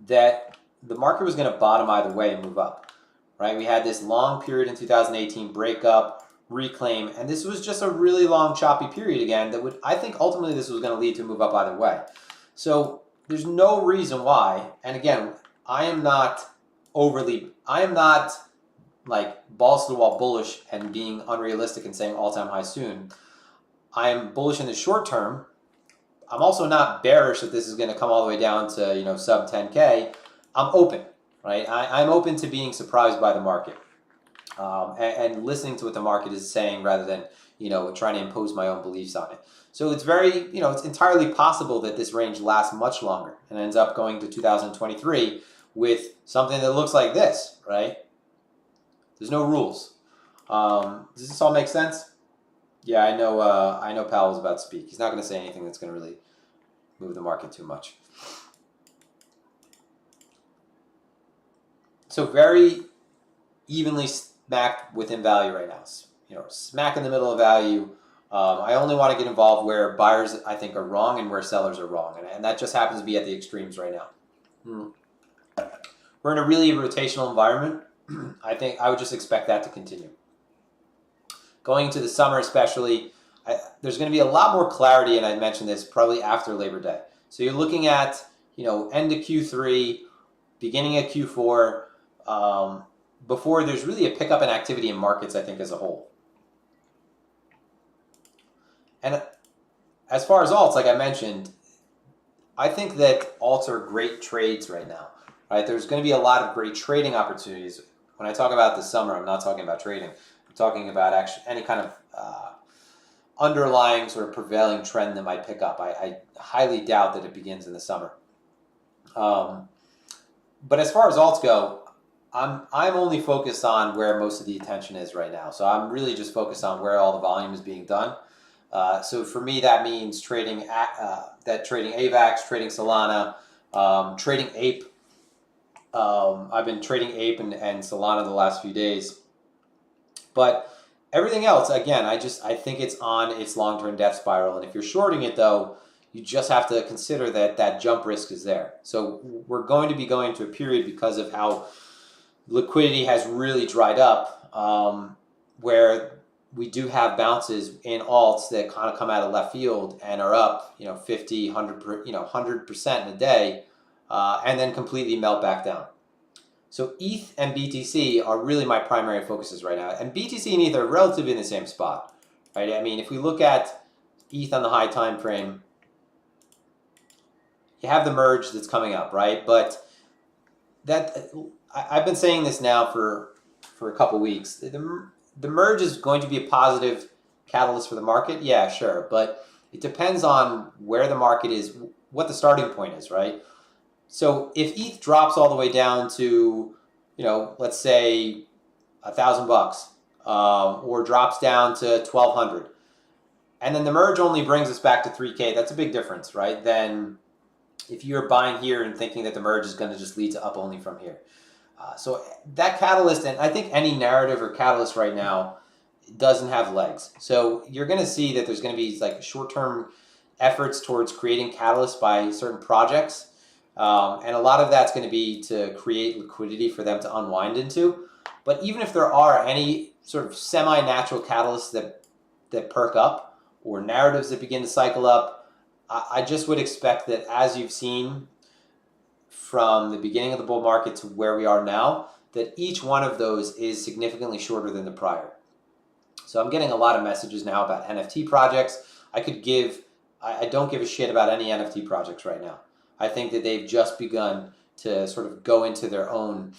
that the market was going to bottom either way and move up, right? We had this long period in 2018, break up, reclaim, and this was just a really long choppy period again that I think ultimately this was going to lead to a move up either way. So there's no reason why, and again, I am not balls to the wall bullish and being unrealistic and saying all-time high soon. I am bullish in the short term. I'm also not bearish that this is going to come all the way down to sub 10K. I'm open, right? I'm open to being surprised by the market and listening to what the market is saying rather than trying to impose my own beliefs on it. So it's it's entirely possible that this range lasts much longer and ends up going to 2023 with something that looks like this, right? There's no rules. Does this all make sense? Yeah, I know Powell's about to speak. He's not going to say anything that's going to really move the market too much. So very evenly smacked within value right now. Smack in the middle of value. I only want to get involved where buyers, I think, are wrong and where sellers are wrong. And that just happens to be at the extremes right now. We're in a really rotational environment. I think I would just expect that to continue. Going into the summer especially, there's going to be a lot more clarity, and I mentioned this probably after Labor Day. So you're looking at, end of Q3, beginning of Q4, before there's really a pickup in activity in markets, I think, as a whole. And as far as alts, like I mentioned, I think that alts are great trades right now. Right? There's going to be a lot of great trading opportunities. When I talk about this summer, I'm not talking about trading. I'm talking about actually any kind of underlying sort of prevailing trend that might pick up. I highly doubt that it begins in the summer. But as far as alts go, I'm only focused on where most of the attention is right now. So I'm really just focused on where all the volume is being done. So for me, that means trading AVAX, trading Solana, trading Ape. I've been trading Ape and Solana the last few days. But everything else, again, I think it's on its long-term death spiral. And if you're shorting it, though, you just have to consider that jump risk is there. So we're going to be going to a period because of how liquidity has really dried up, where we do have bounces in alts that kind of come out of left field and are up, 50, 100, 100% in a day, and then completely melt back down. So ETH and BTC are really my primary focuses right now. And BTC and ETH are relatively in the same spot, right? I mean, if we look at ETH on the high time frame, you have the merge that's coming up, right? But I've been saying this now for a couple weeks. The merge is going to be a positive catalyst for the market. Yeah, sure. But it depends on where the market is, what the starting point is, right? So if ETH drops all the way down to, let's say $1,000, or drops down to 1,200, and then the merge only brings us back to 3K, that's a big difference, right? Then if you're buying here and thinking that the merge is going to just lead to up only from here. So that catalyst, and I think any narrative or catalyst right now doesn't have legs. So you're going to see that there's going to be like short-term efforts towards creating catalysts by certain projects. And a lot of that's going to be to create liquidity for them to unwind into. But even if there are any sort of semi-natural catalysts that perk up, or narratives that begin to cycle up, I just would expect that, as you've seen from the beginning of the bull market to where we are now, that each one of those is significantly shorter than the prior. So I'm getting a lot of messages now about NFT projects. I don't give a shit about any NFT projects right now. I think that they've just begun to sort of go into their own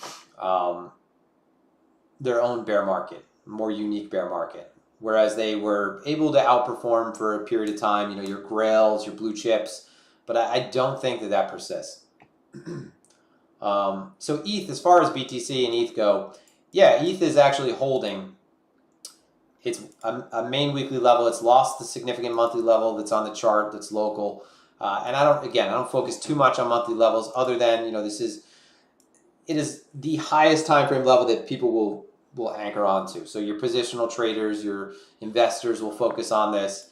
bear market, more unique bear market. Whereas they were able to outperform for a period of time, your grails, your blue chips, but I don't think that persists. So ETH, as far as BTC and ETH go, yeah, ETH is actually holding. It's a main weekly level. It's lost the significant monthly level that's on the chart, that's local. And I don't focus too much on monthly levels, other than, it is the highest time frame level that people will anchor onto. So your positional traders, your investors will focus on this.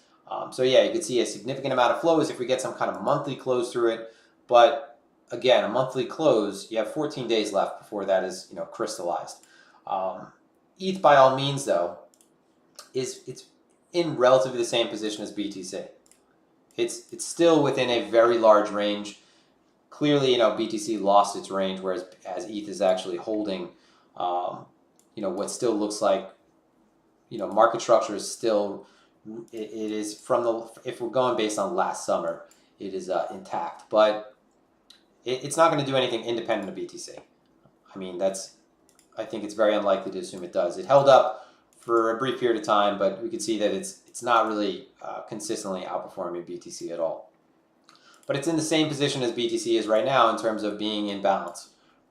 So yeah, you can see a significant amount of flows if we get some kind of monthly close through it. But again, a monthly close, you have 14 days left before that is crystallized. ETH, by all means, though, it's in relatively the same position as BTC. It's still within a very large range. Clearly, BTC lost its range, whereas ETH is actually holding, what still looks like, market structure is still, it is if we're going based on last summer, it is intact. But it's not going to do anything independent of BTC. I mean, I think it's very unlikely to assume it does. It held up for a brief period of time, but we can see that it's not really consistently outperforming BTC at all. But it's in the same position as BTC is right now in terms of being in balance,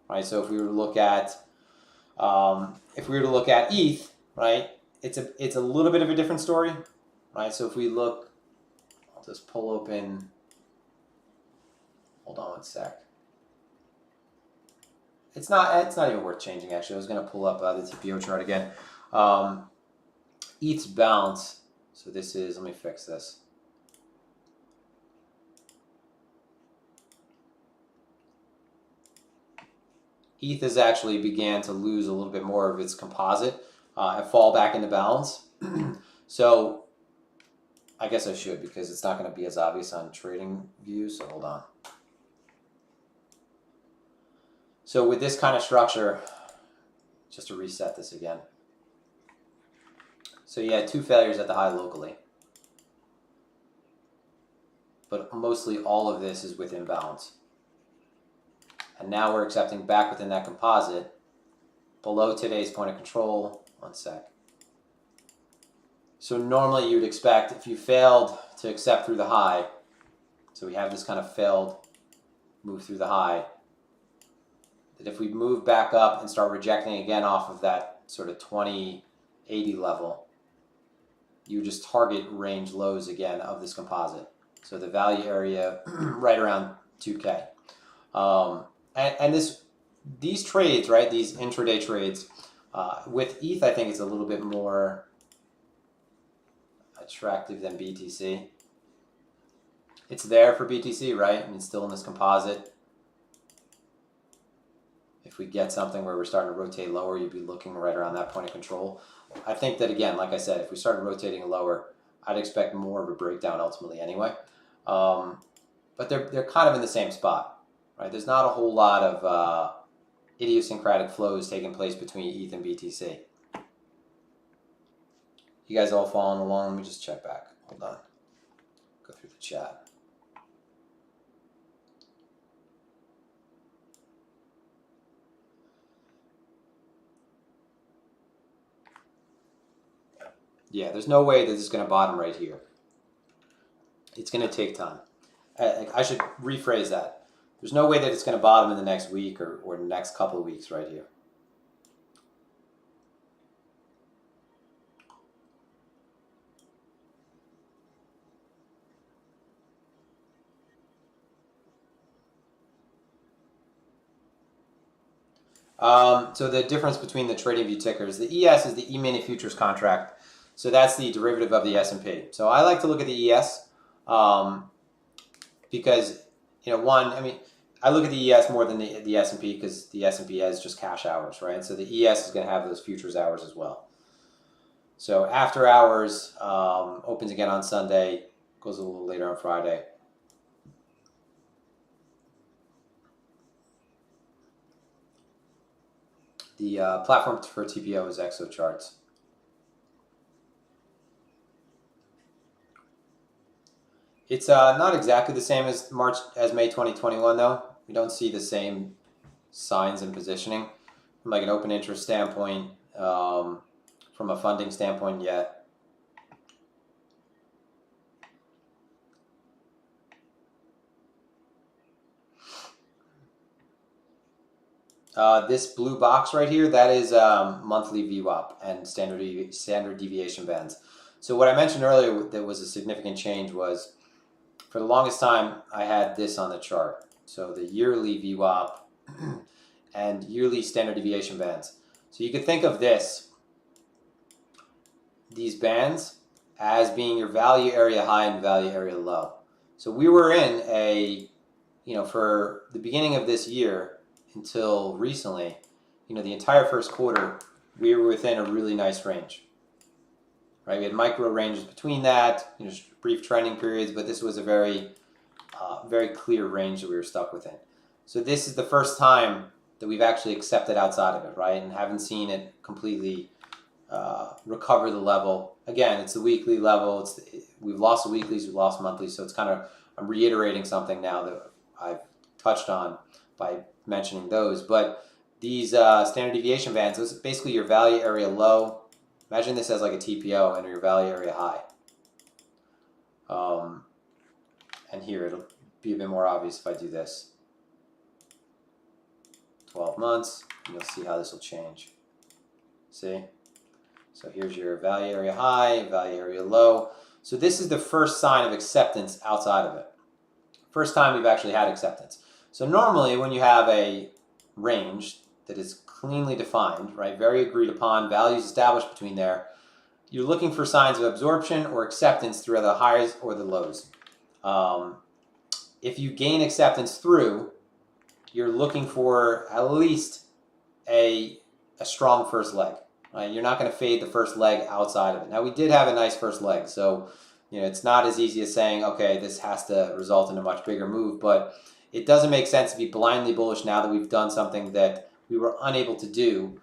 right? So if we were to look at ETH, right, it's a little bit of a different story, right? So if we look, I'll just pull open. Hold on one sec. It's not even worth changing, actually. I was going to pull up the TPO chart again. ETH's bounce. So this is, let me fix this. ETH has actually began to lose a little bit more of its composite and fall back into balance. So I guess I should, because it's not going to be as obvious on trading views. So hold on. So with this kind of structure, just to reset this again. So you had two failures at the high locally. But mostly all of this is within balance. And now we're accepting back within that composite below today's point of control. One sec. So normally you'd expect, if you failed to accept through the high, so we have this kind of failed move through the high, that if we move back up and start rejecting again off of that sort of 2080 level, you just target range lows again of this composite. So the value area right around 2K. And this these trades, right, these intraday trades, with ETH, I think it's a little bit more attractive than BTC. It's there for BTC, right? I mean, still in this composite. If we get something where we're starting to rotate lower, you'd be looking right around that point of control. I think that, again, like I said, if we started rotating lower, I'd expect more of a breakdown ultimately anyway. But they're kind of in the same spot, right? There's not a whole lot of idiosyncratic flows taking place between ETH and BTC. You guys all following along? Let me just check back. Hold on. Go through the chat. Yeah, there's no way that this is going to bottom right here. It's going to take time. I should rephrase that. There's no way that it's going to bottom in the next week or the next couple of weeks right here. So the difference between the trading view tickers, the ES is the E-mini futures contract. So that's the derivative of the S&P. So I like to look at the ES because, one, I mean, I look at the ES more than the S&P because the S&P has just cash hours, right? So the ES is going to have those futures hours as well. So after hours opens again on Sunday, goes a little later on Friday. The platform for TPO is ExoCharts. It's not exactly the same as May 2021 though. We don't see the same signs and positioning from like an open interest standpoint, from a funding standpoint yet. This blue box right here, that is monthly VWAP and standard deviation bands. So what I mentioned earlier that was a significant change was, for the longest time, I had this on the chart. So the yearly VWAP and yearly standard deviation bands. So you could think of these bands, as being your value area high and value area low. So we were in for the beginning of this year, until recently, the entire first quarter, we were within a really nice range, right? We had micro ranges between that, brief trending periods, but this was a very, very clear range that we were stuck within. So this is the first time that we've actually accepted outside of it, right? And haven't seen it completely recover the level. Again, it's the weekly level. We've lost the weeklies, we've lost monthlies, so it's kind of, I'm reiterating something now that I've touched on by mentioning those, but these standard deviation bands, those are basically your value area low. Imagine this as like a TPO and your value area high. And here it'll be a bit more obvious if I do this. 12 months, and you'll see how this will change. See? So here's your value area high, value area low. So this is the first sign of acceptance outside of it. First time we've actually had acceptance. So normally when you have a range that is cleanly defined, right, very agreed upon, values established between there, you're looking for signs of absorption or acceptance through the highs or the lows. If you gain acceptance through, you're looking for at least a strong first leg. Right? You're not going to fade the first leg outside of it. Now we did have a nice first leg, so it's not as easy as saying, okay, this has to result in a much bigger move, but it doesn't make sense to be blindly bullish now that we've done something that we were unable to do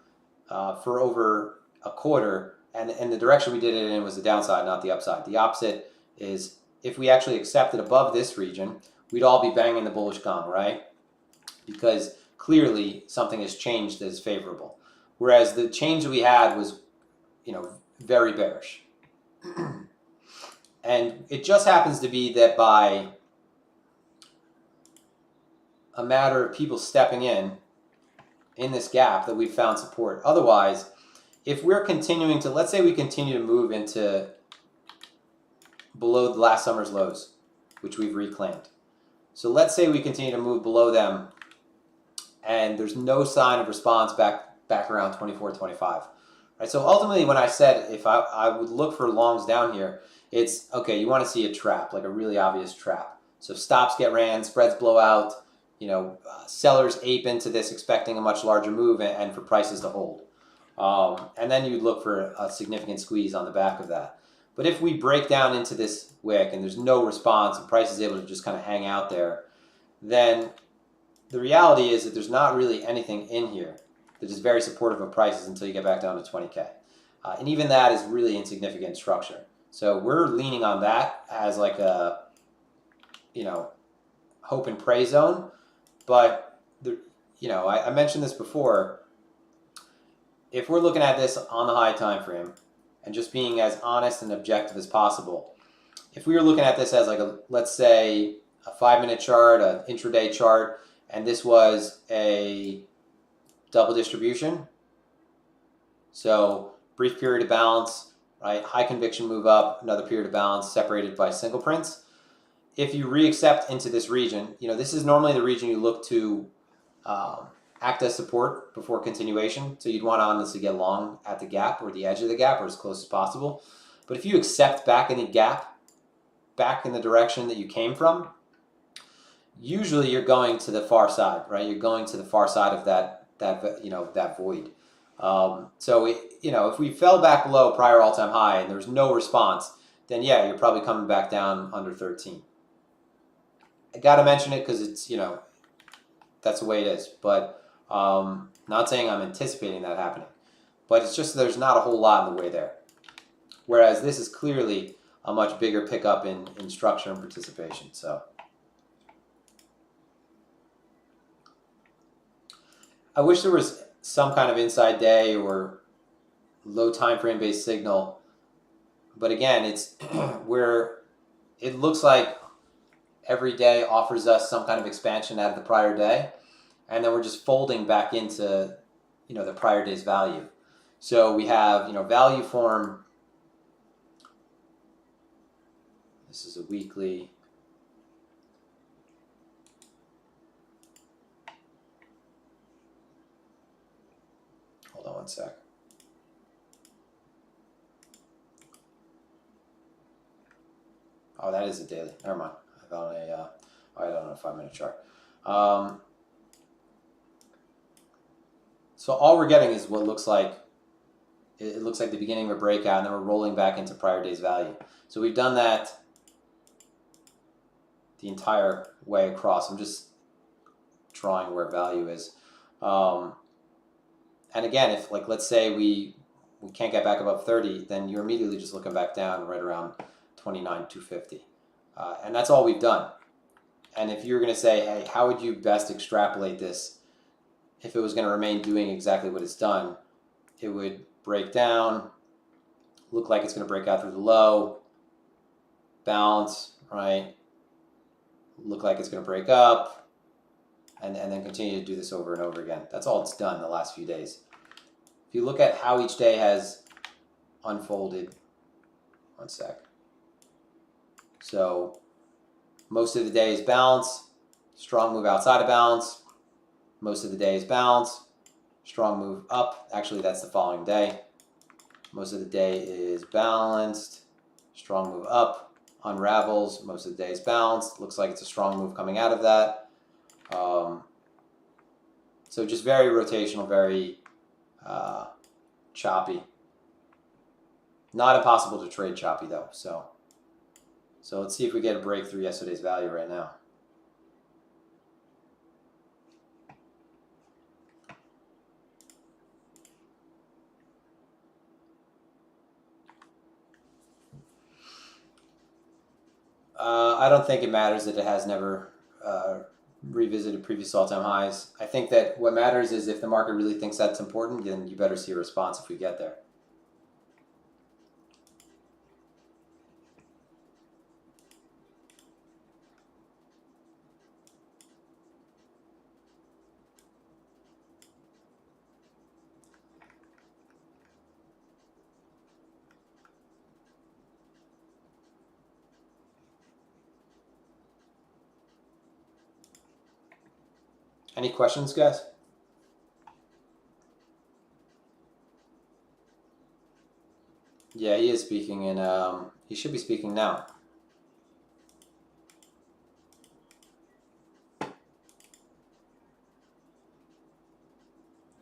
for over a quarter, and the direction we did it in was the downside, not the upside. The opposite is, if we actually accepted above this region, we'd all be banging the bullish gong, right? Because clearly something has changed that is favorable. Whereas the change that we had was, very bearish. And it just happens to be that by a matter of people stepping in this gap that we've found support. Otherwise, if we're continuing to, let's say we continue to move into below the last summer's lows, which we've reclaimed. So let's say we continue to move below them and there's no sign of response back around 24.25. Right? So ultimately, when I said if I would look for longs down here, it's okay. You want to see a trap, like a really obvious trap. So stops get ran, spreads blow out. Sellers ape into this, expecting a much larger move and for prices to hold. And then you'd look for a significant squeeze on the back of that. But if we break down into this wick and there's no response and price is able to just kind of hang out there, then the reality is that there's not really anything in here that is very supportive of prices until you get back down to 20K. And even that is really insignificant structure. So we're leaning on that as like a, hope and pray zone. But, I mentioned this before. If we're looking at this on the high time frame and just being as honest and objective as possible, if we were looking at this as like let's say a 5-minute chart, an intraday chart, and this was a double distribution, so brief period of balance, right? High conviction move up, another period of balance separated by single prints. If you re-accept into this region, this is normally the region you look to act as support before continuation. So you'd want to honestly get long at the gap or the edge of the gap or as close as possible. But if you accept back in the gap, back in the direction that you came from, usually you're going to the far side, right? You're going to the far side of that void. So if we fell back below prior all-time high and there's no response, then yeah, you're probably coming back down under 13. I got to mention it because it's, that's the way it is. But not saying I'm anticipating that happening. But it's just there's not a whole lot in the way there. Whereas this is clearly a much bigger pickup in structure and participation. So I wish there was some kind of inside day or low time frame based signal. But again, it's where it looks like every day offers us some kind of expansion out of the prior day, and then we're just folding back into the prior day's value. So we have value form. This is a weekly. Hold on one sec. Oh, that is a daily. Never mind. I don't know, a 5-minute chart. So all we're getting is what looks like, it looks like the beginning of a breakout, and then we're rolling back into prior day's value. So we've done that the entire way across. I'm just drawing where value is. And again, if let's say we can't get back above 30, then you're immediately just looking back down right around 29,250. And that's all we've done. And if you're going to say, hey, how would you best extrapolate this if it was going to remain doing exactly what it's done? It would break down, look like it's going to break out through the low, bounce, right? Look like it's going to break up, and then continue to do this over and over again. That's all it's done the last few days. If you look at how each day has unfolded, one sec. So most of the day is bounce, strong move outside of bounce. Most of the day is bounce, strong move up. Actually, that's the following day. Most of the day is balanced, strong move up, unravels. Most of the day is balanced. Looks like it's a strong move coming out of that. So just very rotational, very choppy. Not impossible to trade choppy though. So let's see if we get a break through yesterday's value right now. I don't think it matters that it has never revisited previous all-time highs. I think that what matters is if the market really thinks that's important, then you better see a response if we get there. Any questions, guys? Yeah, he is speaking, and he should be speaking now.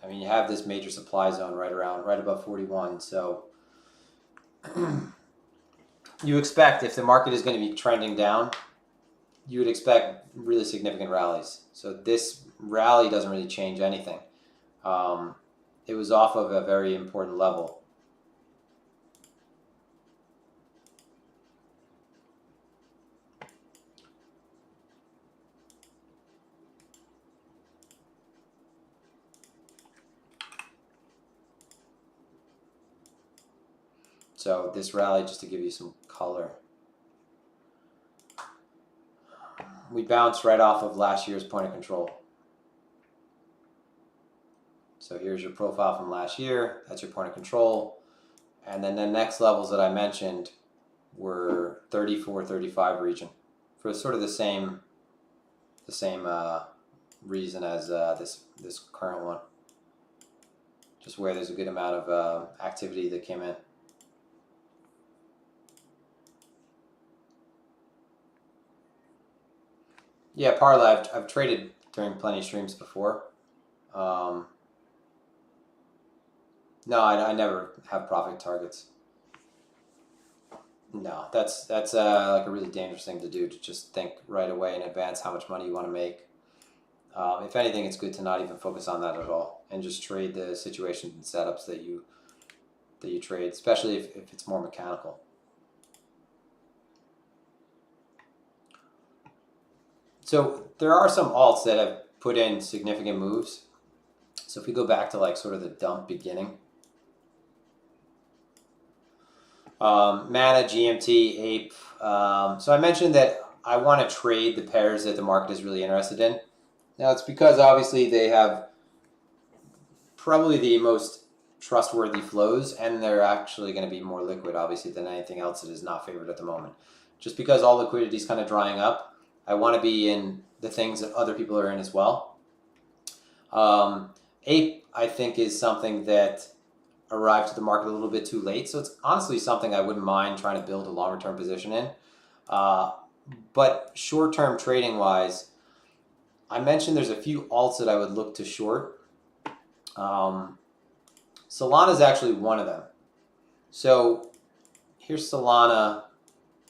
I mean, you have this major supply zone right above 41. So you expect, if the market is going to be trending down, you would expect really significant rallies. So this rally doesn't really change anything. It was off of a very important level. So this rally, just to give you some color, we bounced right off of last year's point of control. So here's your profile from last year. That's your point of control. And then the next levels that I mentioned were 34, 35 region for sort of the same reason as this current one. Just where there's a good amount of activity that came in. Yeah, parlay. I've traded during plenty of streams before. No, I never have profit targets. No, that's like a really dangerous thing to do, to just think right away in advance how much money you want to make. If anything, it's good to not even focus on that at all and just trade the situations and setups that you trade, especially if it's more mechanical. So there are some alts that have put in significant moves. So if we go back to like sort of the dump beginning, Mana, GMT, Ape. So I mentioned that I want to trade the pairs that the market is really interested in. Now it's because obviously they have probably the most trustworthy flows, and they're actually going to be more liquid, obviously, than anything else that is not favored at the moment. Just because all liquidity is kind of drying up, I want to be in the things that other people are in as well. Ape, I think, is something that arrived to the market a little bit too late. So it's honestly something I wouldn't mind trying to build a longer term position in. But short term trading wise, I mentioned there's a few alts that I would look to short. Solana is actually one of them. So here's Solana,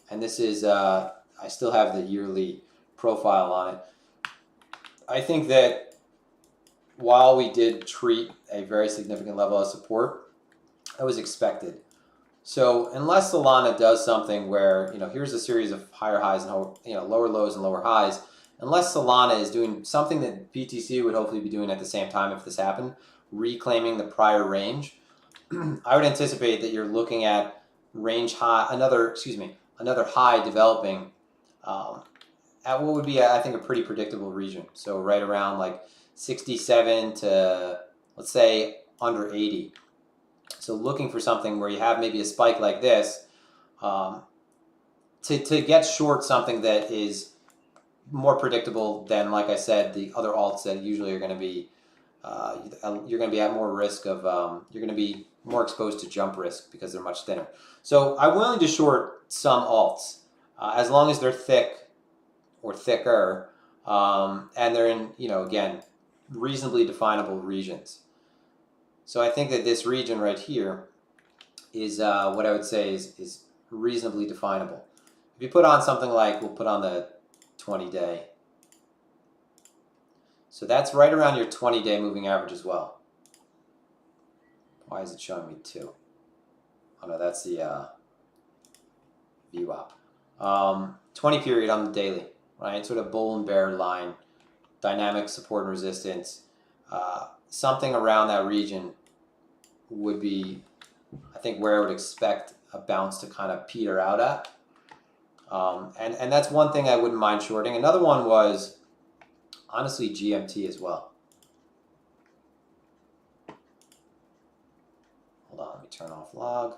and this is, I still have the yearly profile on it. I think that while we did treat a very significant level of support, that was expected. So unless Solana does something where, here's a series of higher highs and lower lows and lower highs, unless Solana is doing something that BTC would hopefully be doing at the same time if this happened, reclaiming the prior range, I would anticipate that you're looking at range high, another high developing at what would be, I think, a pretty predictable region. So right around like 67 to, let's say, under 80. So looking for something where you have maybe a spike like this, to get short something that is more predictable than, like I said, the other alts that usually are going to be, you're going to be at more risk of, you're going to be more exposed to jump risk because they're much thinner. So I'm willing to short some alts as long as they're thick or thicker, and they're in, again, reasonably definable regions. So I think that this region right here is what I would say is reasonably definable. If you put on something like, we'll put on the 20-day. So that's right around your 20-day moving average as well. Why is it showing me 2? Oh no, that's the VWAP. 20 period on the daily, right? Sort of bull and bear line, dynamic support and resistance. Something around that region would be, I think, where I would expect a bounce to kind of peter out at. And that's one thing I wouldn't mind shorting. Another one was, honestly, GMT as well. Hold on, let me turn off log.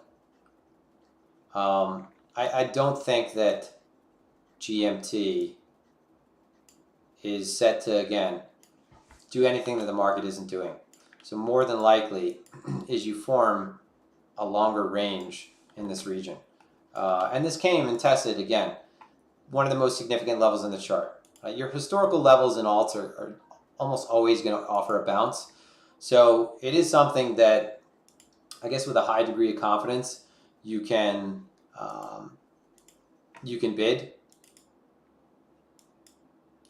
I don't think that GMT is set to, again, do anything that the market isn't doing. So more than likely is you form a longer range in this region. And this came and tested, again, one of the most significant levels in the chart. Your historical levels in alts are almost always going to offer a bounce. So it is something that, I guess with a high degree of confidence, you can bid,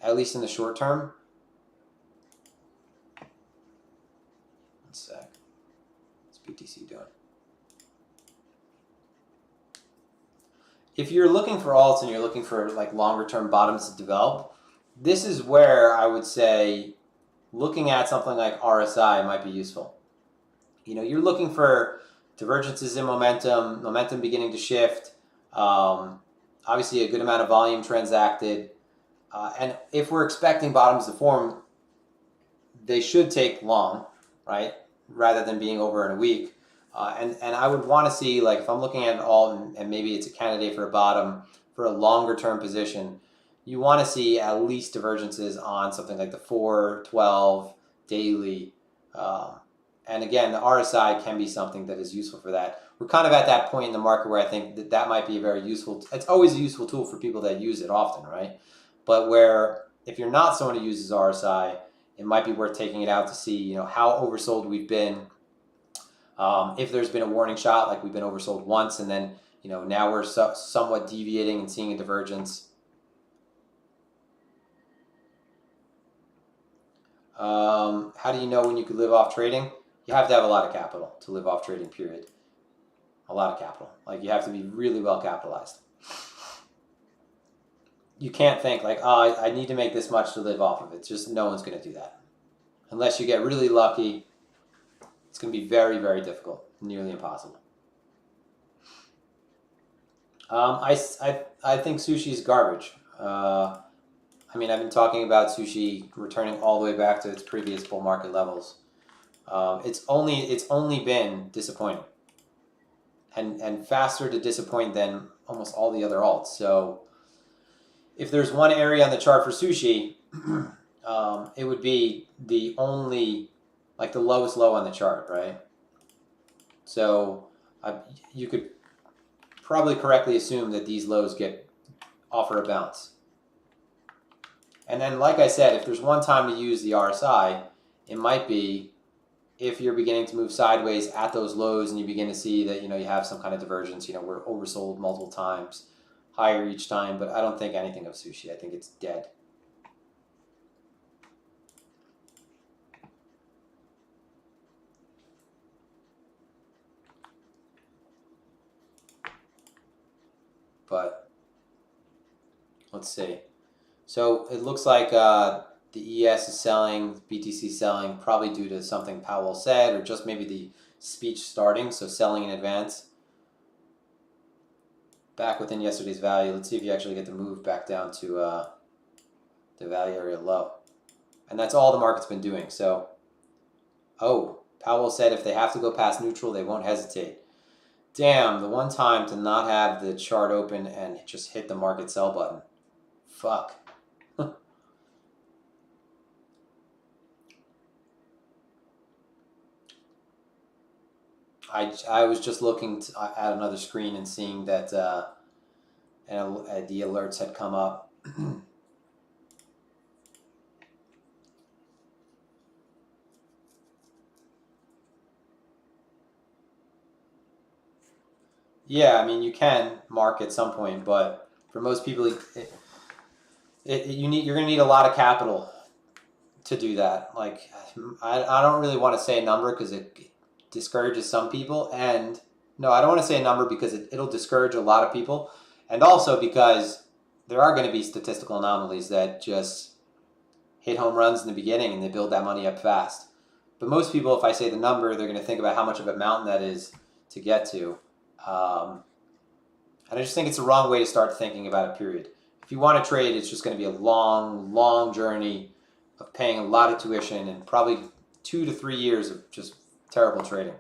at least in the short term. One sec. What's BTC doing? If you're looking for alts and you're looking for like longer term bottoms to develop, this is where I would say looking at something like RSI might be useful. You know, you're looking for divergences in momentum beginning to shift, obviously a good amount of volume transacted, and if we're expecting bottoms to form, they should take long, right, rather than being over in a week. And I would want to see, like, if I'm looking at an alt and maybe it's a candidate for a bottom for a longer term position, you want to see at least divergences on something like the 4, 12 daily. And again, the RSI can be something that is useful for that. We're kind of at that point in the market where I think that that might be a very useful, it's always a useful tool for people that use it often, right? But where if you're not someone who uses RSI, it might be worth taking it out to see, you know, how oversold we've been. If there's been a warning shot, like we've been oversold once, and then, you know, now we're somewhat deviating and seeing a divergence. How do you know when you could live off trading? You have to have a lot of capital to live off trading, period. A lot of capital. Like, you have to be really well capitalized. You can't think like, oh, I need to make this much to live off of it. It's just, no one's going to do that. Unless you get really lucky, it's going to be very, very difficult, nearly impossible. I think sushi is garbage. I mean, I've been talking about sushi returning all the way back to its previous bull market levels. It's only been disappointing, and faster to disappoint than almost all the other alts. So if there's one area on the chart for sushi, it would be the only, like the lowest low on the chart, right? So you could probably correctly assume that these lows offer a bounce. And then, like I said, if there's one time to use the RSI, it might be if you're beginning to move sideways at those lows and you begin to see that, you know, you have some kind of divergence, you know, we're oversold multiple times, higher each time, but I don't think anything of sushi. I think it's dead. But let's see. So it looks like the ES is selling, BTC selling, probably due to something Powell said, or just maybe the speech starting, so selling in advance. Back within yesterday's value. Let's see if you actually get to move back down to the value area low. And that's all the market's been doing. So, Powell said if they have to go past neutral, they won't hesitate. Damn, the one time to not have the chart open and just hit the market sell button. Fuck. I was just looking at another screen and seeing that the alerts had come up. Yeah, I mean, you can mark at some point, but for most people, you're going to need a lot of capital to do that. Like, I don't really want to say a number because it discourages some people, and no, I don't want to say a number because it'll discourage a lot of people, and also because there are going to be statistical anomalies that just hit home runs in the beginning and they build that money up fast. But most people, if I say the number, they're going to think about how much of a mountain that is to get to. And I just think it's the wrong way to start thinking about it, period. If you want to trade, it's just going to be a long, long journey of paying a lot of tuition and probably 2 to 3 years of just terrible trading.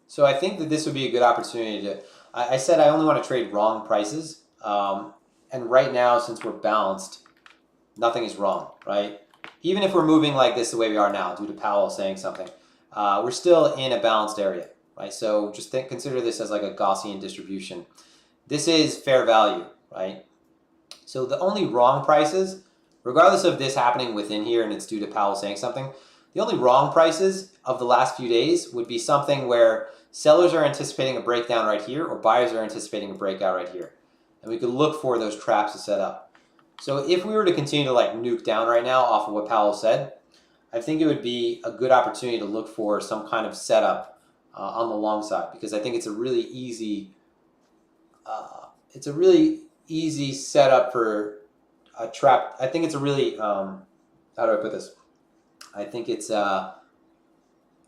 So I think that this would be a good opportunity to, I said I only want to trade wrong prices. And right now, since we're balanced, nothing is wrong, right? Even if we're moving like this the way we are now due to Powell saying something, we're still in a balanced area, right? So just consider this as like a Gaussian distribution. This is fair value, right? So the only wrong prices, regardless of this happening within here and it's due to Powell saying something, the only wrong prices of the last few days would be something where sellers are anticipating a breakdown right here or buyers are anticipating a breakout right here. And we could look for those traps to set up. So if we were to continue to like nuke down right now off of what Powell said, I think it would be a good opportunity to look for some kind of setup on the long side, because I think it's a really easy setup for a trap. I think it's a really how do I put this? I think it's going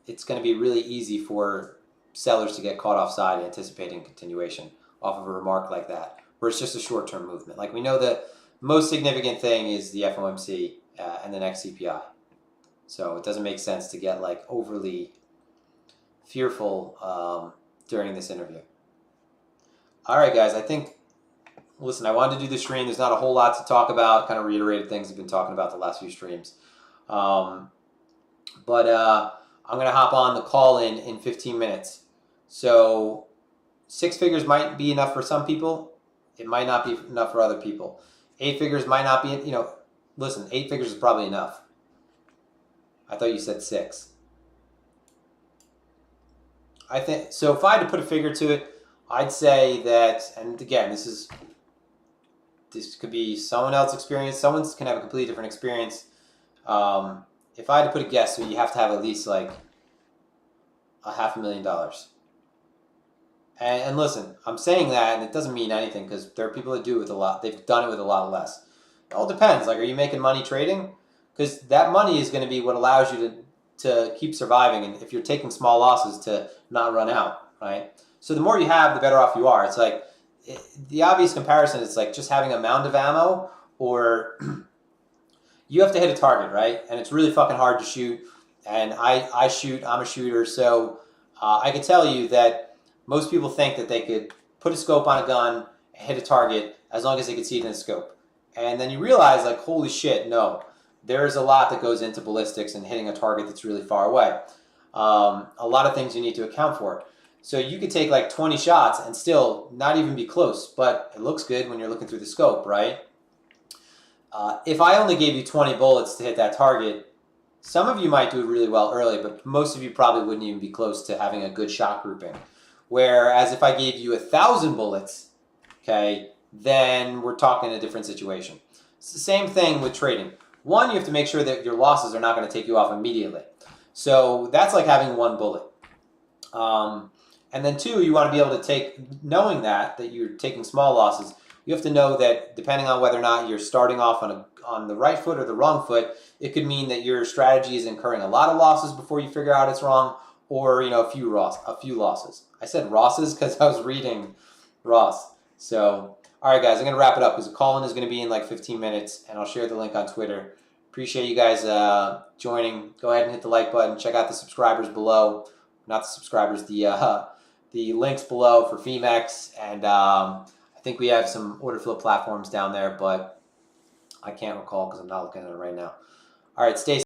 to be really easy for sellers to get caught offside anticipating continuation off of a remark like that, where it's just a short-term movement. Like, we know the most significant thing is the FOMC and the next CPI. So it doesn't make sense to get like overly fearful during this interview. All right, guys, listen, I wanted to do the stream. There's not a whole lot to talk about, kind of reiterated things I've been talking about the last few streams. But I'm going to hop on the call in 15 minutes. So 6 figures might be enough for some people. It might not be enough for other people. 8 figures might not be, listen, 8 figures is probably enough. I thought you said 6. I think, so if I had to put a figure to it, I'd say that, and again, this could be someone else's experience. Someone can have a completely different experience. If I had to put a guess, so you have to have at least like $500,000. And listen, I'm saying that, and it doesn't mean anything, because there are people that do it with a lot. They've done it with a lot less. It all depends. Like, are you making money trading? Because that money is going to be what allows you to keep surviving, and if you're taking small losses, to not run out, right? So the more you have, the better off you are. It's like, the obvious comparison is like just having a mound of ammo, or you have to hit a target, right? And it's really fucking hard to shoot. And I shoot, I'm a shooter, so I can tell you that most people think that they could put a scope on a gun and hit a target as long as they could see it in the scope. And then you realize, like, holy shit, no. There's a lot that goes into ballistics and hitting a target that's really far away. A lot of things you need to account for. So you could take like 20 shots and still not even be close, but it looks good when you're looking through the scope, right? If I only gave you 20 bullets to hit that target, some of you might do really well early, but most of you probably wouldn't even be close to having a good shot grouping. Whereas if I gave you 1,000 bullets, okay, then we're talking a different situation. It's the same thing with trading. One, you have to make sure that your losses are not going to take you off immediately. So that's like having 1 bullet. And then 2, you want to be able to take, knowing that you're taking small losses, you have to know that depending on whether or not you're starting off on the right foot or the wrong foot, it could mean that your strategy is incurring a lot of losses before you figure out it's wrong, or a few losses. I said Rosses because I was reading Ross. So, all right, guys, I'm going to wrap it up because the call-in is going to be in like 15 minutes, and I'll share the link on Twitter. Appreciate you guys joining. Go ahead and hit the like button. Check out the subscribers below. Not the subscribers, the links below for Phemex, and I think we have some order flow platforms down there, but I can't recall because I'm not looking at it right now. All right, stay